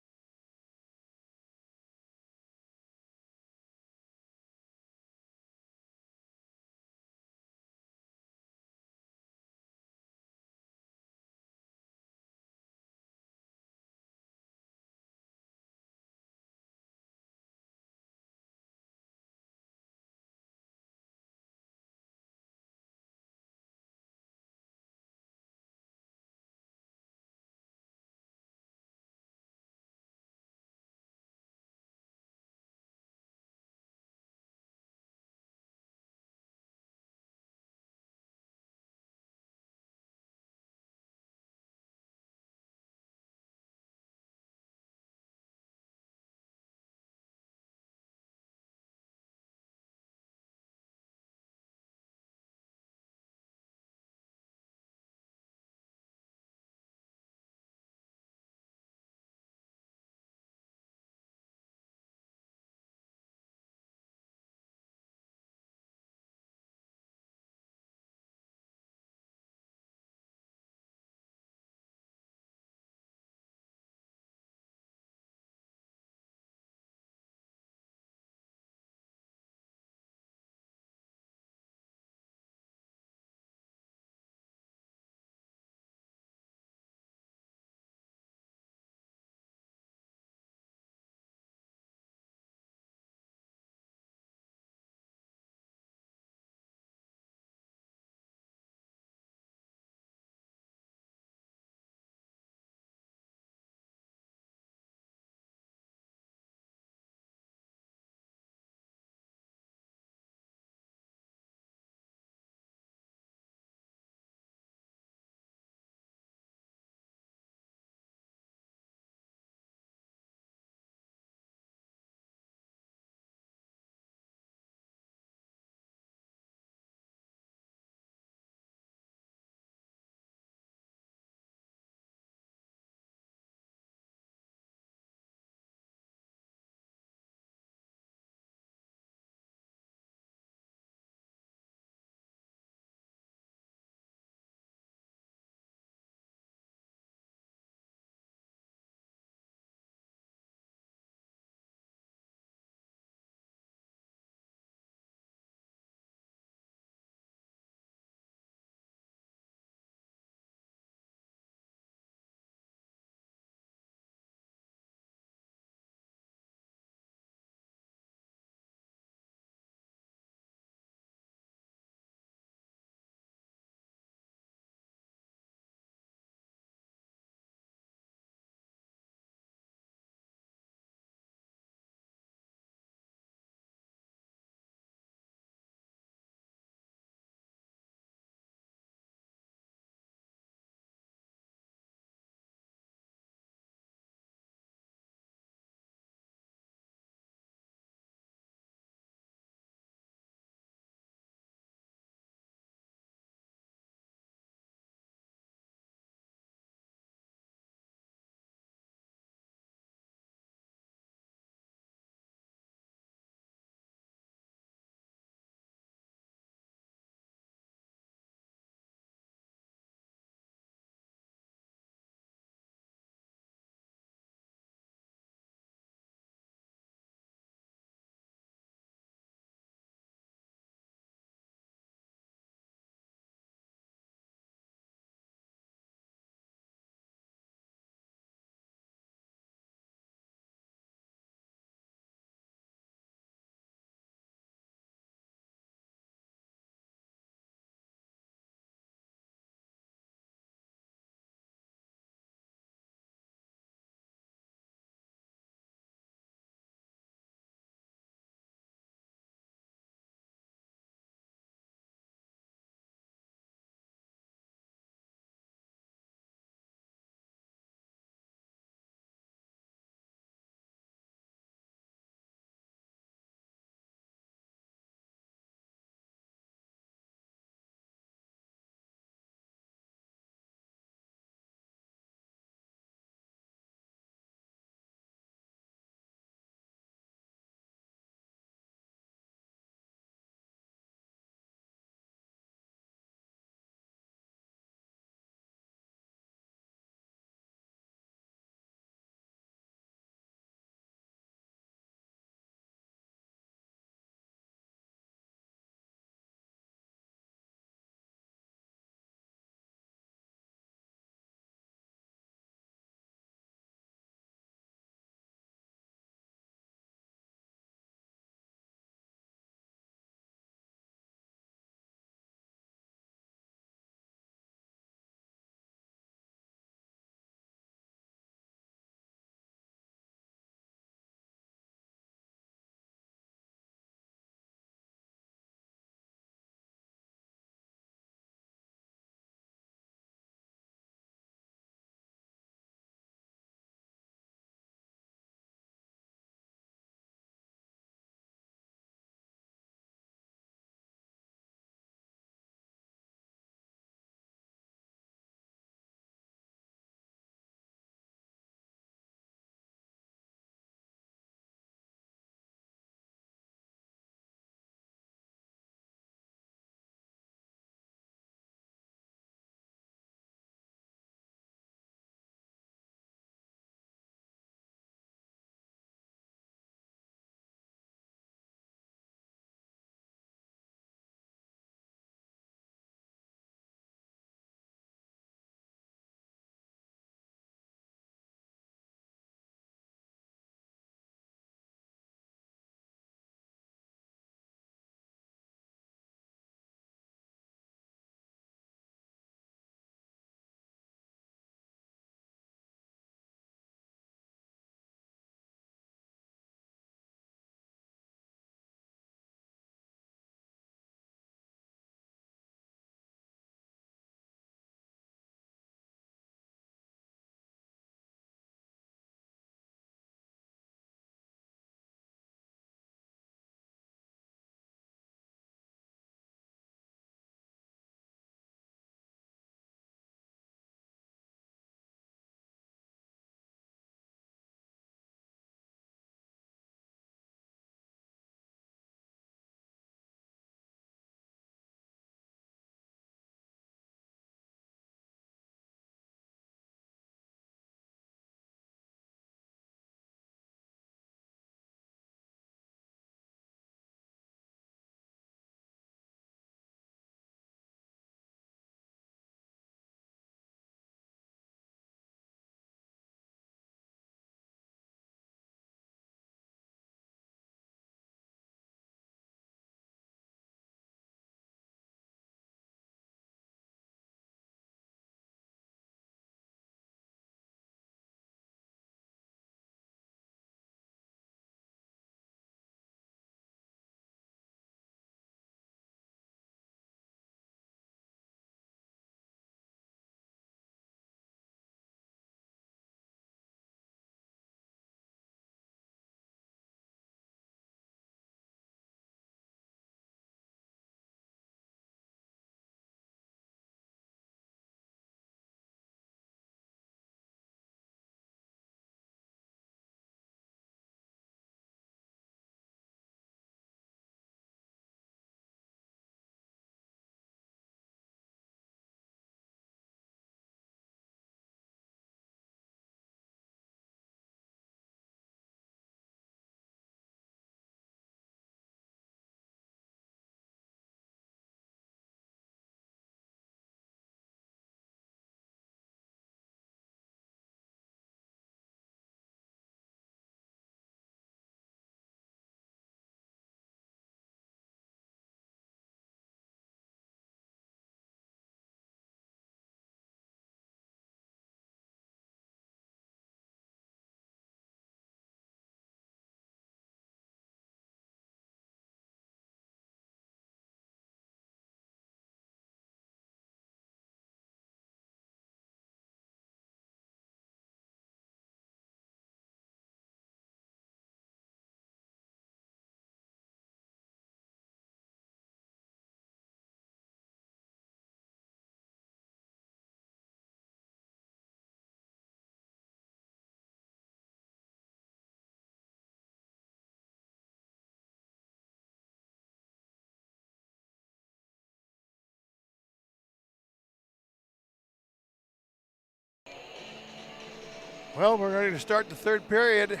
Well, we're ready to start the third period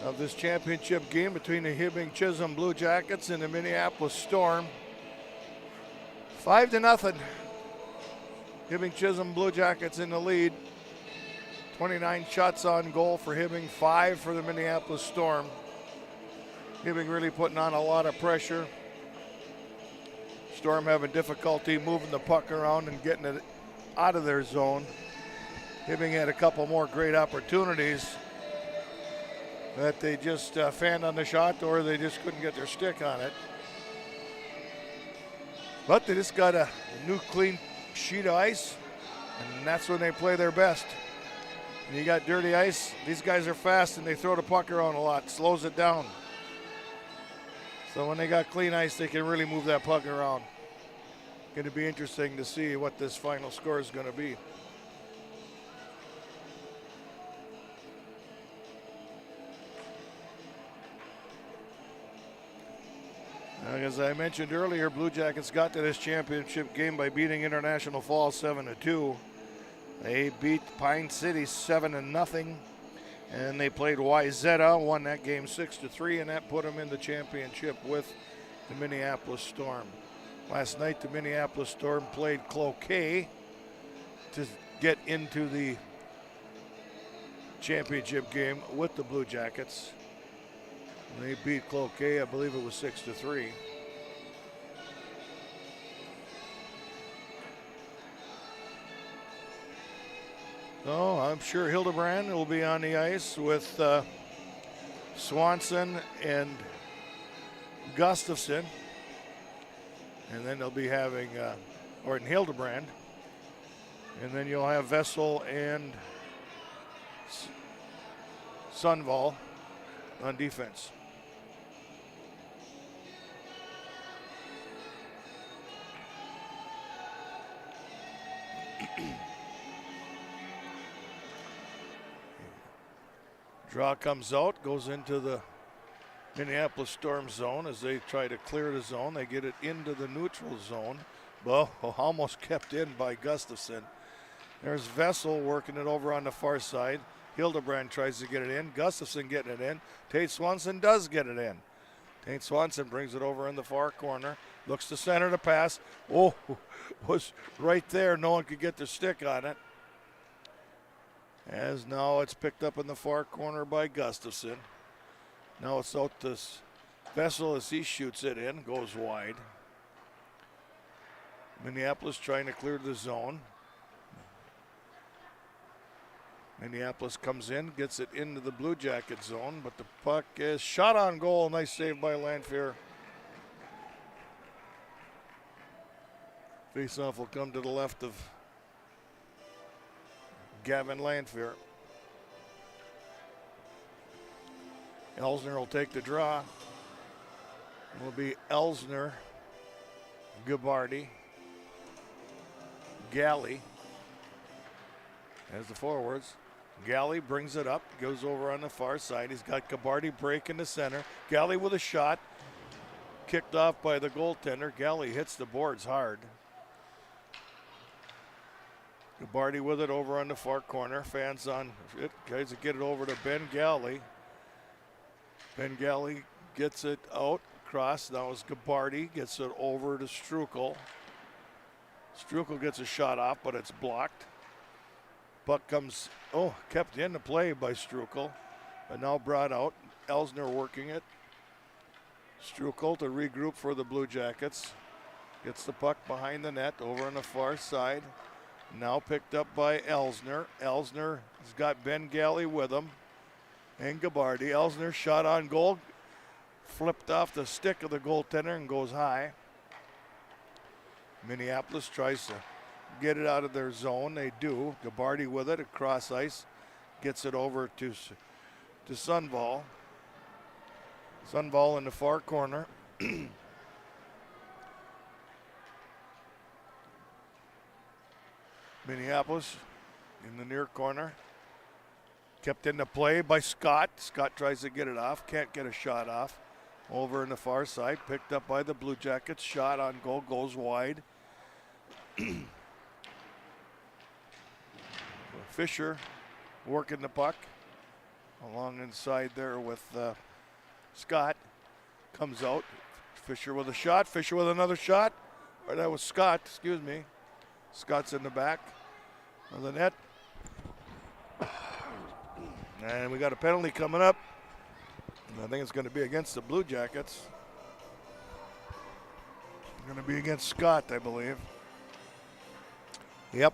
of this championship game between the Hibbing Chisholm Blue Jackets and the Minneapolis Storm. 5-0. Hibbing Chisholm Blue Jackets in the lead. 29 shots on goal for Hibbing, 5 for the Minneapolis Storm. Hibbing really putting on a lot of pressure. Storm having difficulty moving the puck around and getting it out of their zone. Hibbing had a couple more great opportunities that they just fanned on the shot, or they just couldn't get their stick on it. But they just got a new clean sheet of ice, and that's when they play their best. When you got dirty ice, these guys are fast and they throw the puck around a lot, slows it down. So when they got clean ice, they can really move that puck around. Going to be interesting to see what this final score is going to be. As I mentioned earlier, Blue Jackets got to this championship game by beating International Falls 7-2. They beat Pine City 7-0, and they played Wayzata, won that game 6-3, and that put them in the championship with the Minneapolis Storm. Last night, the Minneapolis Storm played Cloquet to get into the championship game with the Blue Jackets. And they beat Cloquet, I believe it was 6-3. So I'm sure Hildebrand will be on the ice with Swanson and Gustafson. And then they'll be having Orton Hildebrand. And then you'll have Vessel and Sunval on defense. Draw comes out, goes into the Minneapolis Storm zone as they try to clear the zone. They get it into the neutral zone. Well, almost kept in by Gustafson. There's Vessel working it over on the far side. Hildebrand tries to get it in. Gustafson getting it in. Tate Swanson does get it in. Tate Swanson brings it over in the far corner. Looks to center the pass. Oh, was right there. No one could get their stick on it. As now it's picked up in the far corner by Gustafson. Now it's out to Vessel as he shoots it in, goes wide. Minneapolis trying to clear the zone. Minneapolis comes in, gets it into the Blue Jacket zone, but the puck is shot on goal. Nice save by Lanfear. Faceoff will come to the left of Gavin Lanfear. Elsner will take the draw. It will be Elsner, Gabardi, Galley as the forwards. Galley brings it up, goes over on the far side. He's got Gabardi break in the center. Galley with a shot, kicked off by the goaltender. Galley hits the boards hard. Gabardi with it over on the far corner. Fans on it. Tries to get it over to Ben Galley. Ben Galley gets it out across. Now it's Gabardi. Gets it over to Strukel. Strukel gets a shot off, but it's blocked. Puck comes, kept into play by Strukel, but now brought out. Elsner working it. Strukel to regroup for the Blue Jackets. Gets the puck behind the net over on the far side. Now picked up by Elsner. Elsner has got Ben Galley with him. And Gabardi. Elsner shot on goal. Flipped off the stick of the goaltender and goes high. Minneapolis tries to get it out of their zone. They do. Gabardi with it across ice. Gets it over to Sunval. Sunval in the far corner. Minneapolis in the near corner. Kept into play by Scott. Scott tries to get it off. Can't get a shot off. Over in the far side. Picked up by the Blue Jackets. Shot on goal. Goes wide. Fisher working the puck. Along inside there with Scott. Comes out. Fisher with a shot. Fisher with another shot. Or that was Scott, excuse me. Scott's in the back of the net. And we got a penalty coming up. I think it's going to be against the Blue Jackets. Going to be against Scott, I believe. Yep.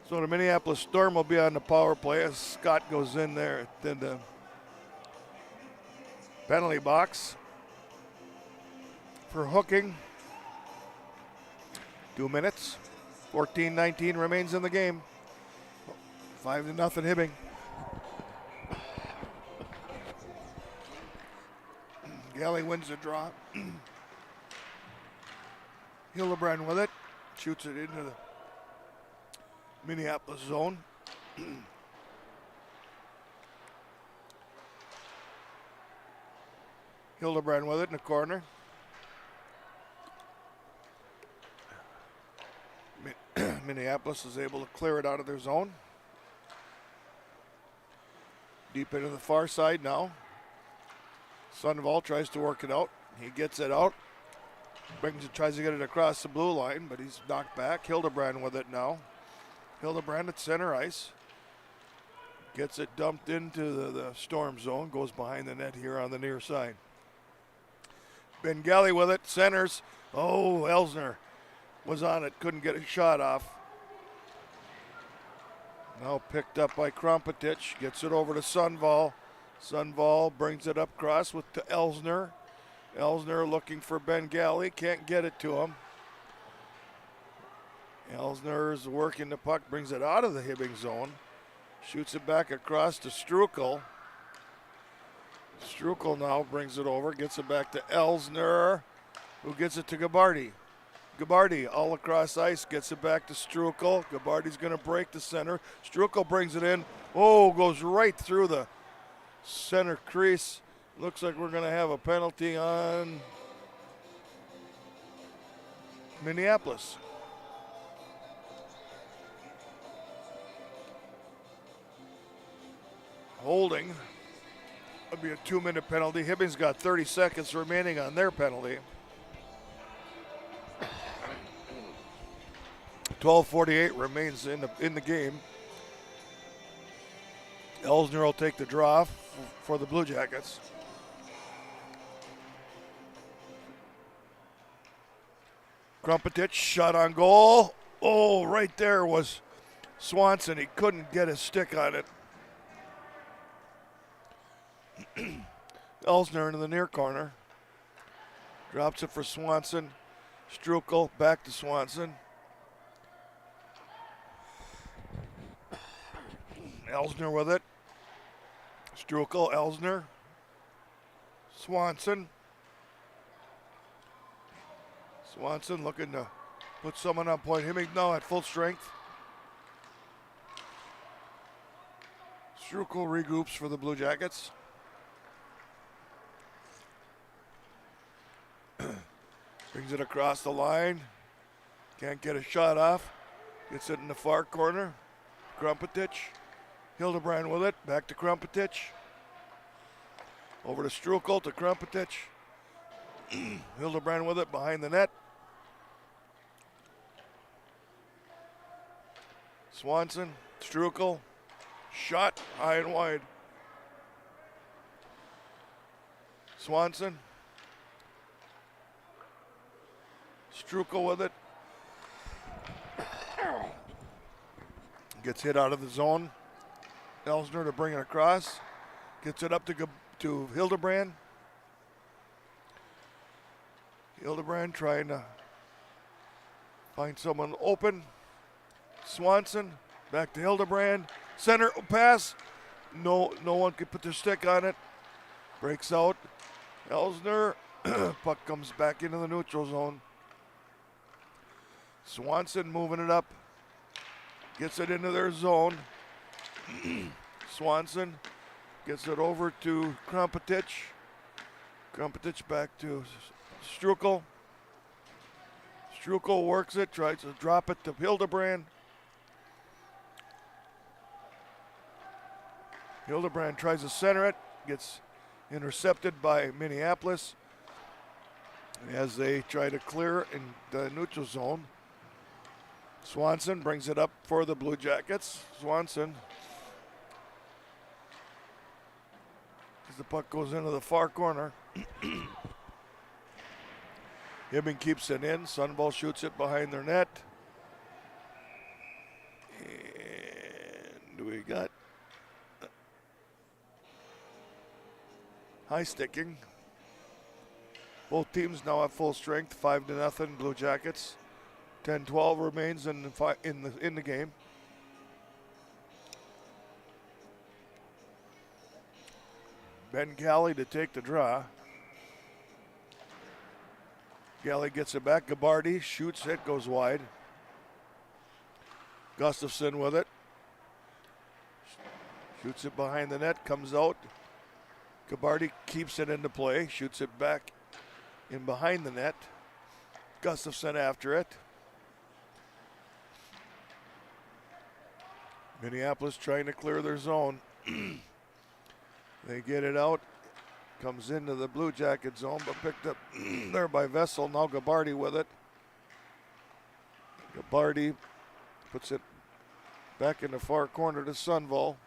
So the Minneapolis Storm will be on the power play as Scott goes in there in the penalty box for hooking. 2 minutes. 14-19 remains in the game. 5-0 Hibbing. Galley wins the draw. Hildebrand with it. Shoots it into the Minneapolis zone. Hildebrand with it in the corner. Minneapolis is able to clear it out of their zone. Deep into the far side now. Sundvall tries to work it out. He gets it out. Tries to get it across the blue line, but he's knocked back. Hildebrand with it now. Hildebrand at center ice. Gets it dumped into the Storm zone. Goes behind the net here on the near side. Bengali with it. Centers. Oh, Elsner was on it. Couldn't get a shot off. Now picked up by Krompetich. Gets it over to Sundvall. Sundvall brings it up cross to Elsner. Elsner looking for Bengali. Can't get it to him. Elsner is working the puck. Brings it out of the Hibbing zone. Shoots it back across to Strukel. Strukel now brings it over. Gets it back to Elsner, who gets it to Gabarty. Gabarty all across ice. Gets it back to Strukel. Gabarty's going to break the center. Strukel brings it in. Oh, goes right through the center crease. Looks like we're going to have a penalty on Minneapolis. Holding. That'll be a 2-minute penalty. Hibbing's got 30 seconds remaining on their penalty. 12:48 remains in the game. Elsner will take the draw for the Blue Jackets. Krompetich shot on goal. Oh, right there was Swanson. He couldn't get his stick on it. Elsner into the near corner. Drops it for Swanson. Strukel back to Swanson. Elsner with it. Strukel, Elsner. Swanson. Swanson looking to put someone on point. Hibbing now at full strength. Strukel regroups for the Blue Jackets. Brings it across the line. Can't get a shot off. Gets it in the far corner. Krompetich. Hildebrand with it. Back to Krompetich. Over to Strukel to Krompetich. Hildebrand with it behind the net. Swanson. Strukel. Shot high and wide. Swanson. Strukel with it. Gets hit out of the zone. Elsner to bring it across. Gets it up to Hildebrand. Hildebrand trying to find someone open. Swanson back to Hildebrand. Center pass. No one could put their stick on it. Breaks out. Elsner. Puck comes back into the neutral zone. Swanson moving it up. Gets it into their zone. Swanson gets it over to Krompetich. Krompetich back to Strukel. Strukel works it, tries to drop it to Hildebrand. Hildebrand tries to center it, gets intercepted by Minneapolis as they try to clear in the neutral zone. Swanson brings it up for the Blue Jackets. Swanson, as the puck goes into the far corner. Hibbing keeps it in. Sunball shoots it behind their net. And we got high sticking. Both teams now at full strength, 5-0 Blue Jackets. 10-12 remains in the game. Ben Galley to take the draw. Galley gets it back. Gabardi shoots it, goes wide. Gustafson with it. Shoots it behind the net, comes out. Gabardi keeps it into play, shoots it back in behind the net. Gustafson after it. Minneapolis trying to clear their zone. They get it out. Comes into the Blue Jacket zone, but picked up there by Vessel. Now Gabardi with it. Gabardi puts it back in the far corner to Sunval.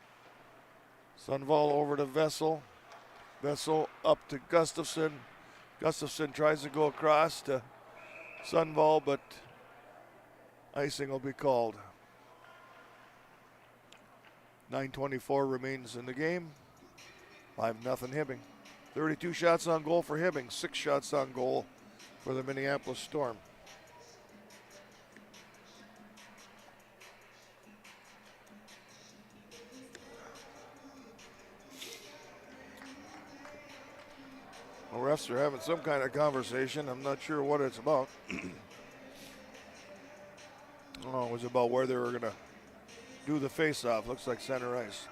Sunval over to Vessel. Vessel up to Gustafson. Gustafson tries to go across to Sunval, but icing will be called. 9:24 remains in the game. 5-0 Hibbing. 32 shots on goal for Hibbing. 6 shots on goal for the Minneapolis Storm. The refs are having some kind of conversation. I'm not sure what it's about. Oh, it was about where they were going to do the face-off. Looks like center ice.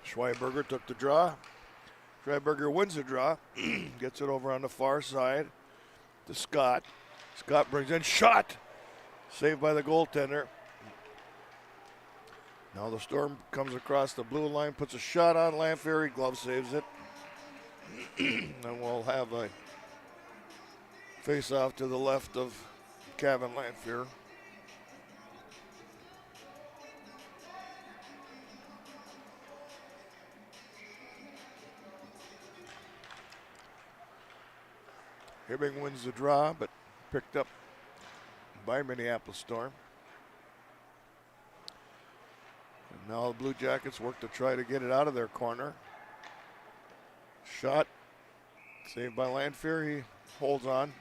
Schweiberger took the draw. Schweiberger wins the draw. Gets it over on the far side to Scott. Scott brings in shot. Saved by the goaltender. Now the Storm comes across the blue line, puts a shot on Lanfear. Glove saves it. And we'll have a face-off to the left of Kevin Lanfear. Hibbing wins the draw, but picked up by Minneapolis Storm. And now the Blue Jackets work to try to get it out of their corner. Shot saved by Lanfear. He holds on.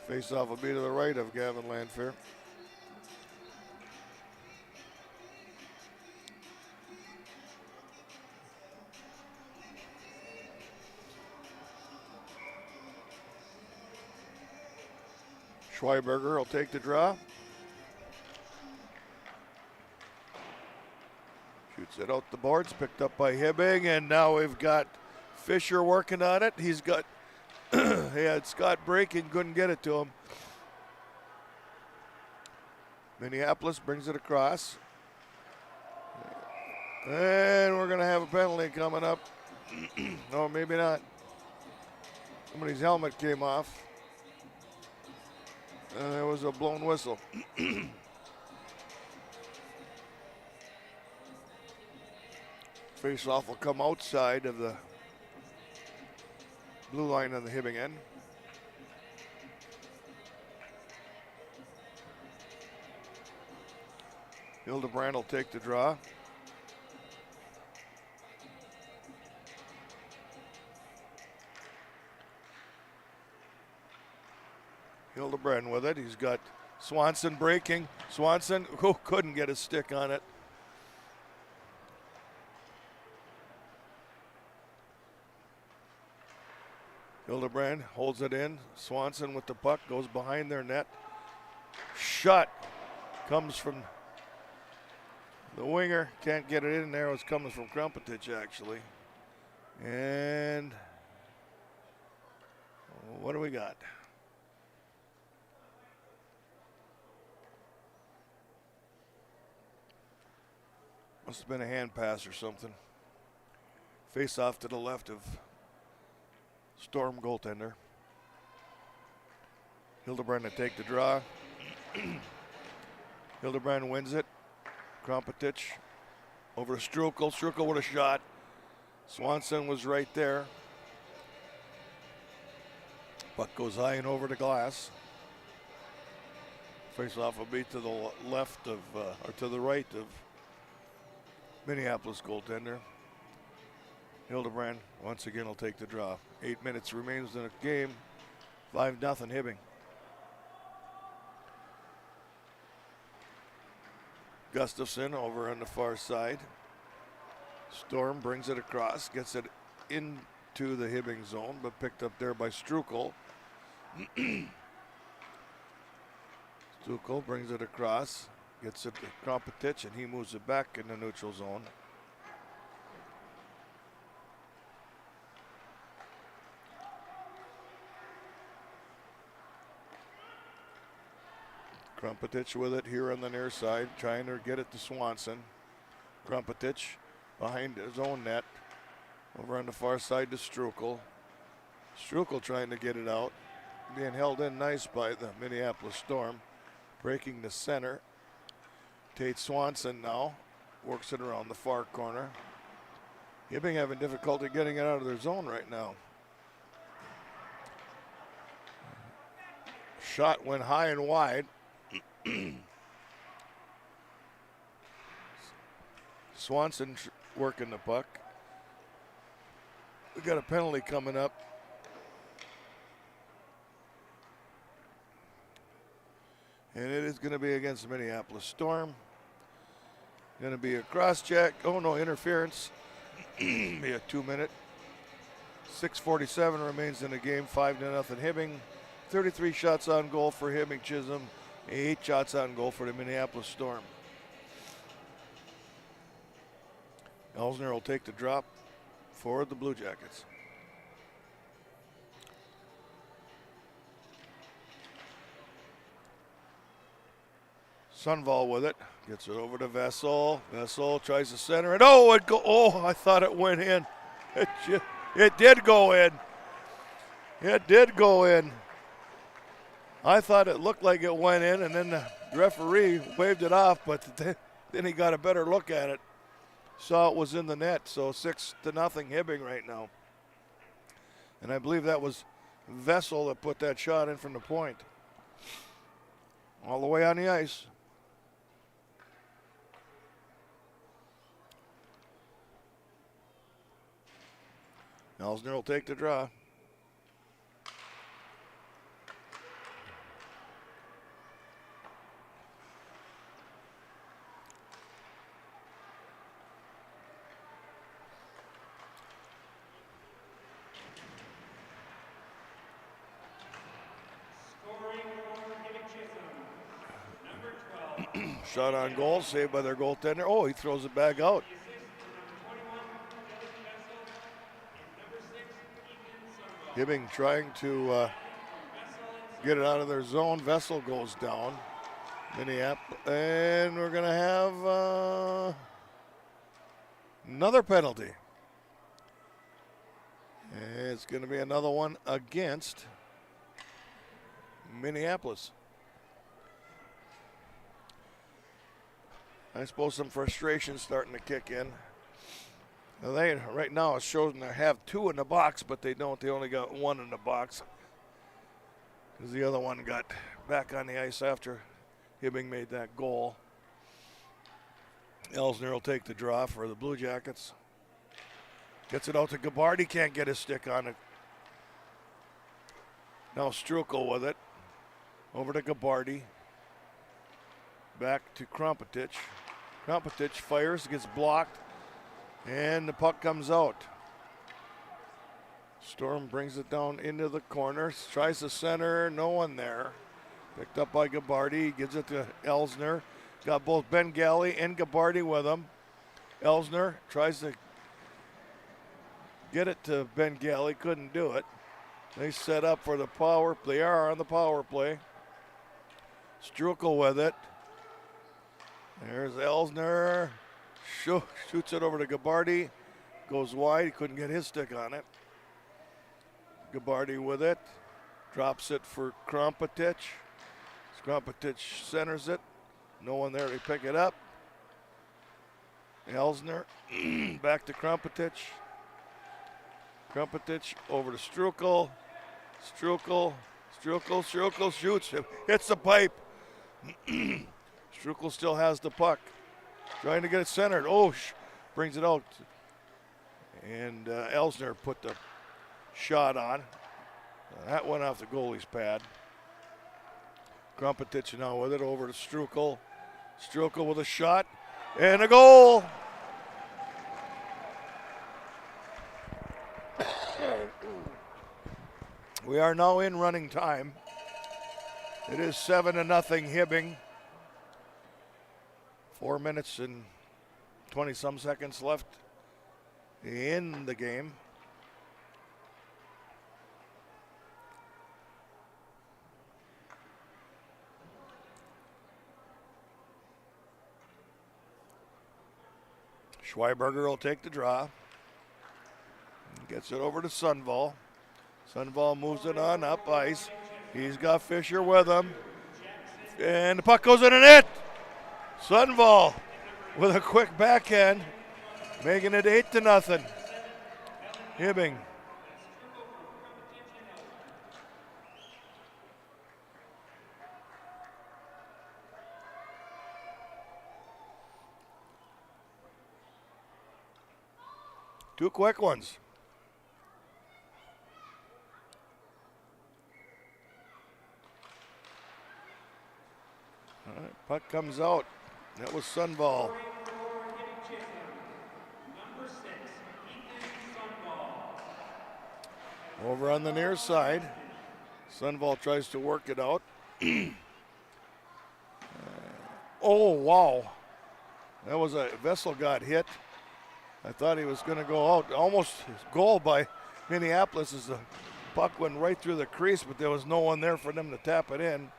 Face-off will be to the right of Gavin Lanfear. Schweiberger will take the draw. Shoots it out the boards, picked up by Hibbing, and now we've got Fisher working on it. He's got, he had Scott breaking, couldn't get it to him. Minneapolis brings it across. And we're going to have a penalty coming up. No, maybe not. Somebody's helmet came off. And there was a blown whistle. Face-off will come outside of the blue line on the Hibbing end. Hildebrand will take the draw. Hildebrand with it. He's got Swanson breaking. Swanson couldn't get a stick on it. Hildebrand holds it in. Swanson with the puck goes behind their net. Shot comes from the winger. Can't get it in there. It was coming from Krumpetich actually. And what do we got? Must have been a hand pass or something. Face off to the left of Storm goaltender. Hildebrand to take the draw. Hildebrand wins it. Krompetich over to Strukel. Strukel with a shot. Swanson was right there. Puck goes high and over the glass. Face-off will be to the left of, or to the right of Minneapolis goaltender. Hildebrand once again will take the draw. 8 minutes remains in the game. 5-0 Hibbing. Gustafson over on the far side. Storm brings it across, gets it into the Hibbing zone, but picked up there by Strukel. Strukel brings it across, gets it to Krompetich, and he moves it back in the neutral zone. Krompetich with it here on the near side, trying to get it to Swanson. Krompetich behind his own net, over on the far side to Strukel. Strukel trying to get it out, being held in nice by the Minneapolis Storm. Breaking the center. Tate Swanson now works it around the far corner. Hibbing having difficulty getting it out of their zone right now. Shot went high and wide. Swanson working the puck. We got a penalty coming up. And it is going to be against the Minneapolis Storm. Going to be a cross check. Oh no, interference. Be a 2-minute. 6:47 remains in the game. 5-0 Hibbing. 33 shots on goal for Hibbing Chisholm. 8 shots on goal for the Minneapolis Storm. Elsner will take the drop for the Blue Jackets. Sunval with it, gets it over to Vessel. Vessel tries to center it. Oh, I thought it went in. It did go in. It did go in. I thought it looked like it went in, and then the referee waved it off, but then he got a better look at it. Saw it was in the net, so 6-0 Hibbing right now. And I believe that was Vessel that put that shot in from the point. All the way on the ice. Elsner will take the draw. Shot on goal, saved by their goaltender. Oh, he throws it back out. Hibbing trying to get it out of their zone. Vessel goes down. Minneapolis, and we're going to have another penalty. And it's going to be another one against Minneapolis. I suppose some frustration starting to kick in. Now right now it shows them they have 2 in the box, but they don't. They only got 1 in the box because the other one got back on the ice after Hibbing made that goal. Elsner will take the draw for the Blue Jackets. Gets it out to Gabbard. He can't get his stick on it. Now Strukel with it. Over to Gabbardi. Back to Krompetich. Krompetich fires, gets blocked, and the puck comes out. Storm brings it down into the corner, tries to center, no one there. Picked up by Gabbardi, gives it to Elsner. Got both Ben Galley and Gabbardi with him. Elsner tries to get it to Ben Galley, couldn't do it. They set up for the power play. They are on the power play. Strukel with it. There's Elsner. Shoots it over to Gabardi. Goes wide. He couldn't get his stick on it. Gabardi with it. Drops it for Krompetich. Krompetich centers it. No one there to pick it up. Elsner back to Krompetich. Krompetich over to Strukel. Strukel shoots. Hits the pipe. Strukel still has the puck. Trying to get it centered. Oh, brings it out. And Elsner put the shot on. That went off the goalie's pad. Krompetich now with it over to Strukel. Strukel with a shot and a goal. We are now in running time. It is 7-0 Hibbing. 4 minutes and 20-some seconds left in the game. Schweiberger will take the draw. Gets it over to Sundvall. Sundvall moves it on up ice. He's got Fisher with him. And the puck goes in the net. Sundvall with a quick backhand, making it 8-0. Hibbing. Two quick ones. All right, puck comes out. That was Sundvall. Over on the near side. Sundvall tries to work it out. Oh, wow. That was a Vessel got hit. I thought he was going to go out. Almost goal by Minneapolis as the puck went right through the crease, but there was no one there for them to tap it in.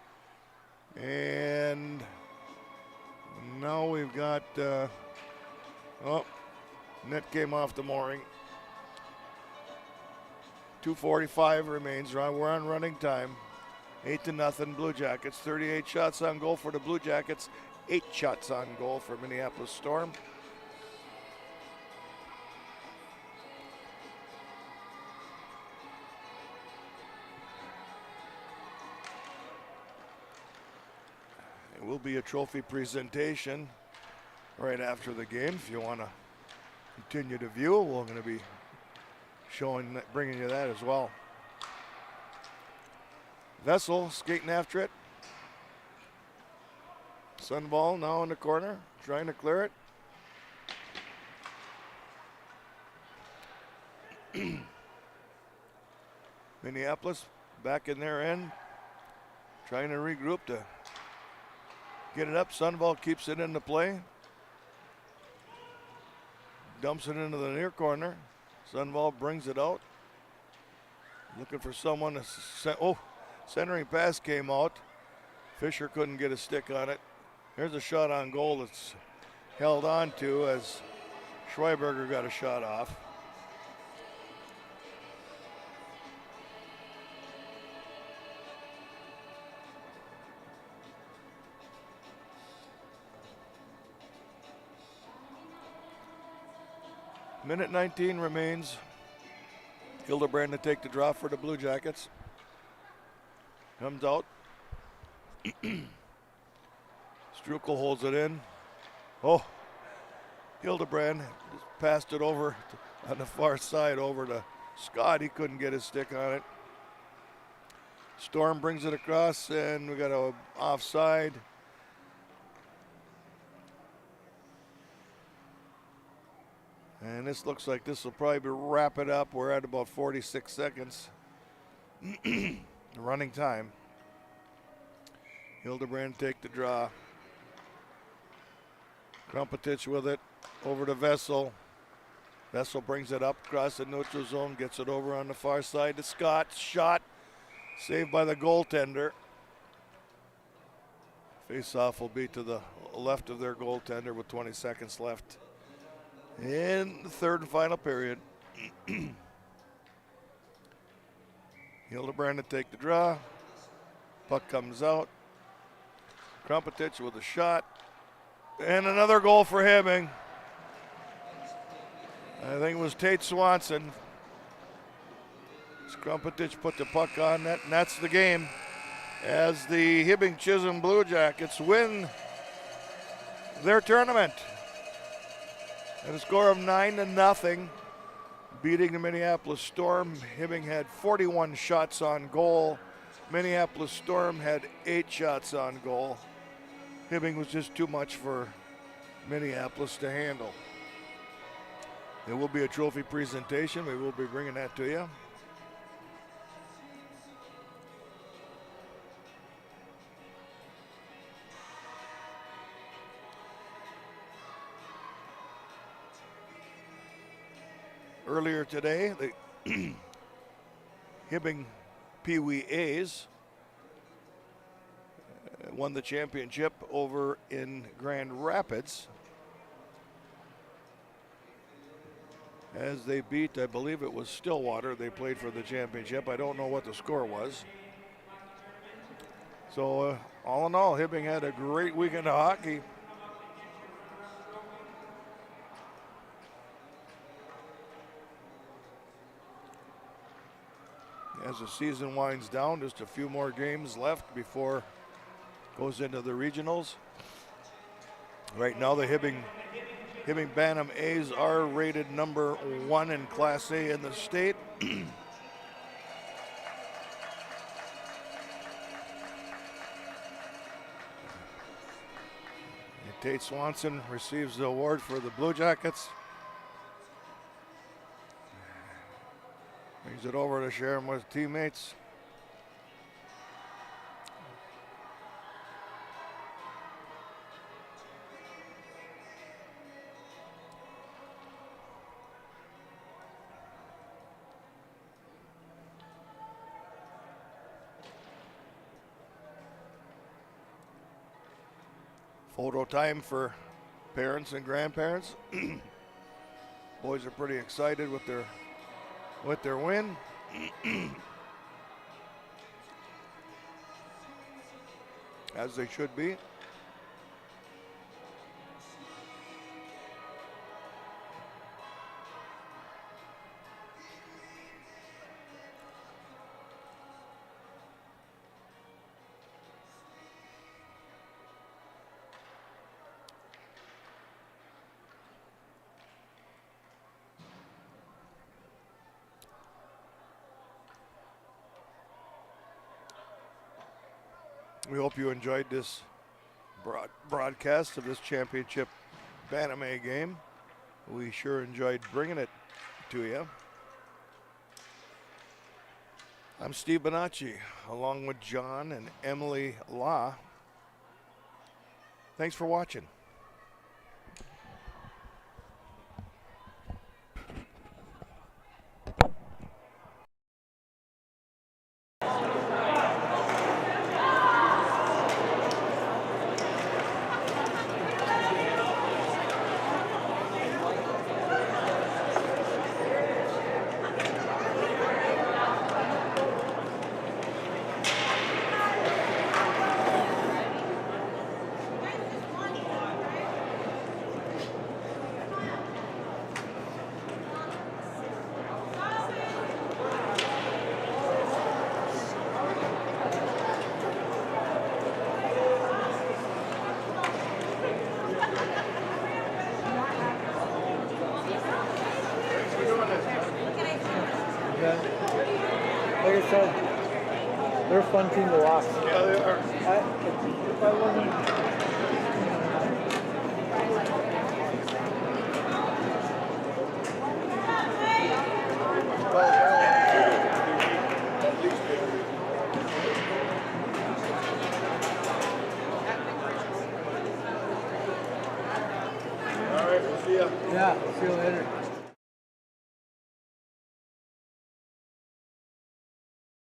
And now we've got, net came off the mooring. 2:45 remains. We're on running time. 8-0 Blue Jackets. 38 shots on goal for the Blue Jackets. 8 shots on goal for Minneapolis Storm. It will be a trophy presentation right after the game. If you want to continue to view, we're going to be bringing you that as well. Vessel skating after it. Sundvall now in the corner, trying to clear it. Minneapolis back in their end, trying to regroup to get it up. Sundvall keeps it into play. Dumps it into the near corner. Sundvall brings it out. Looking for someone to centering pass came out. Fisher couldn't get a stick on it. There's a shot on goal that's held on to as Schweiberger got a shot off. Minute 19 remains. Hildebrand to take the draw for the Blue Jackets. Comes out. Strukel holds it in. Oh, Hildebrand just passed it over on the far side over to Scott. He couldn't get his stick on it. Storm brings it across, and we got a offside. And this looks like this will probably wrap it up. We're at about 46 seconds. Running time. Hildebrand take the draw. Krompetich with it over to Vessel. Vessel brings it up across the neutral zone, gets it over on the far side to Scott. Shot saved by the goaltender. Face-off will be to the left of their goaltender with 20 seconds left in the third and final period. Hildebrand to take the draw. Puck comes out. Krumpetich with a shot. And another goal for Hibbing. I think it was Tate Swanson. Krumpetich put the puck on net, and that's the game. As the Hibbing Chisholm Blue Jackets win their tournament at a score of 9-0, beating the Minneapolis Storm. Hibbing had 41 shots on goal. Minneapolis Storm had 8 shots on goal. Hibbing was just too much for Minneapolis to handle. There will be a trophy presentation. We will be bringing that to you. Earlier today, the Hibbing Pee Wee A's won the championship over in Grand Rapids as they beat, I believe it was Stillwater. They played for the championship. I don't know what the score was. So all in all, Hibbing had a great weekend of hockey. As the season winds down, just a few more games left before it goes into the regionals. Right now, the Hibbing Bantam A's are rated number 1 in Class A in the state. Tate Swanson receives the award for the Blue Jackets. Brings it over to share him with teammates. Photo time for parents and grandparents. Boys are pretty excited with their win. As they should be. We hope you enjoyed this broadcast of this championship Bantam A game. We sure enjoyed bringing it to you. I'm Steve Bonacci, along with John and Emily Law. Thanks for watching. Like I said, they're a fun team to watch. Yeah, they are. If I wasn't... All right, we'll see ya. Yeah, see you later.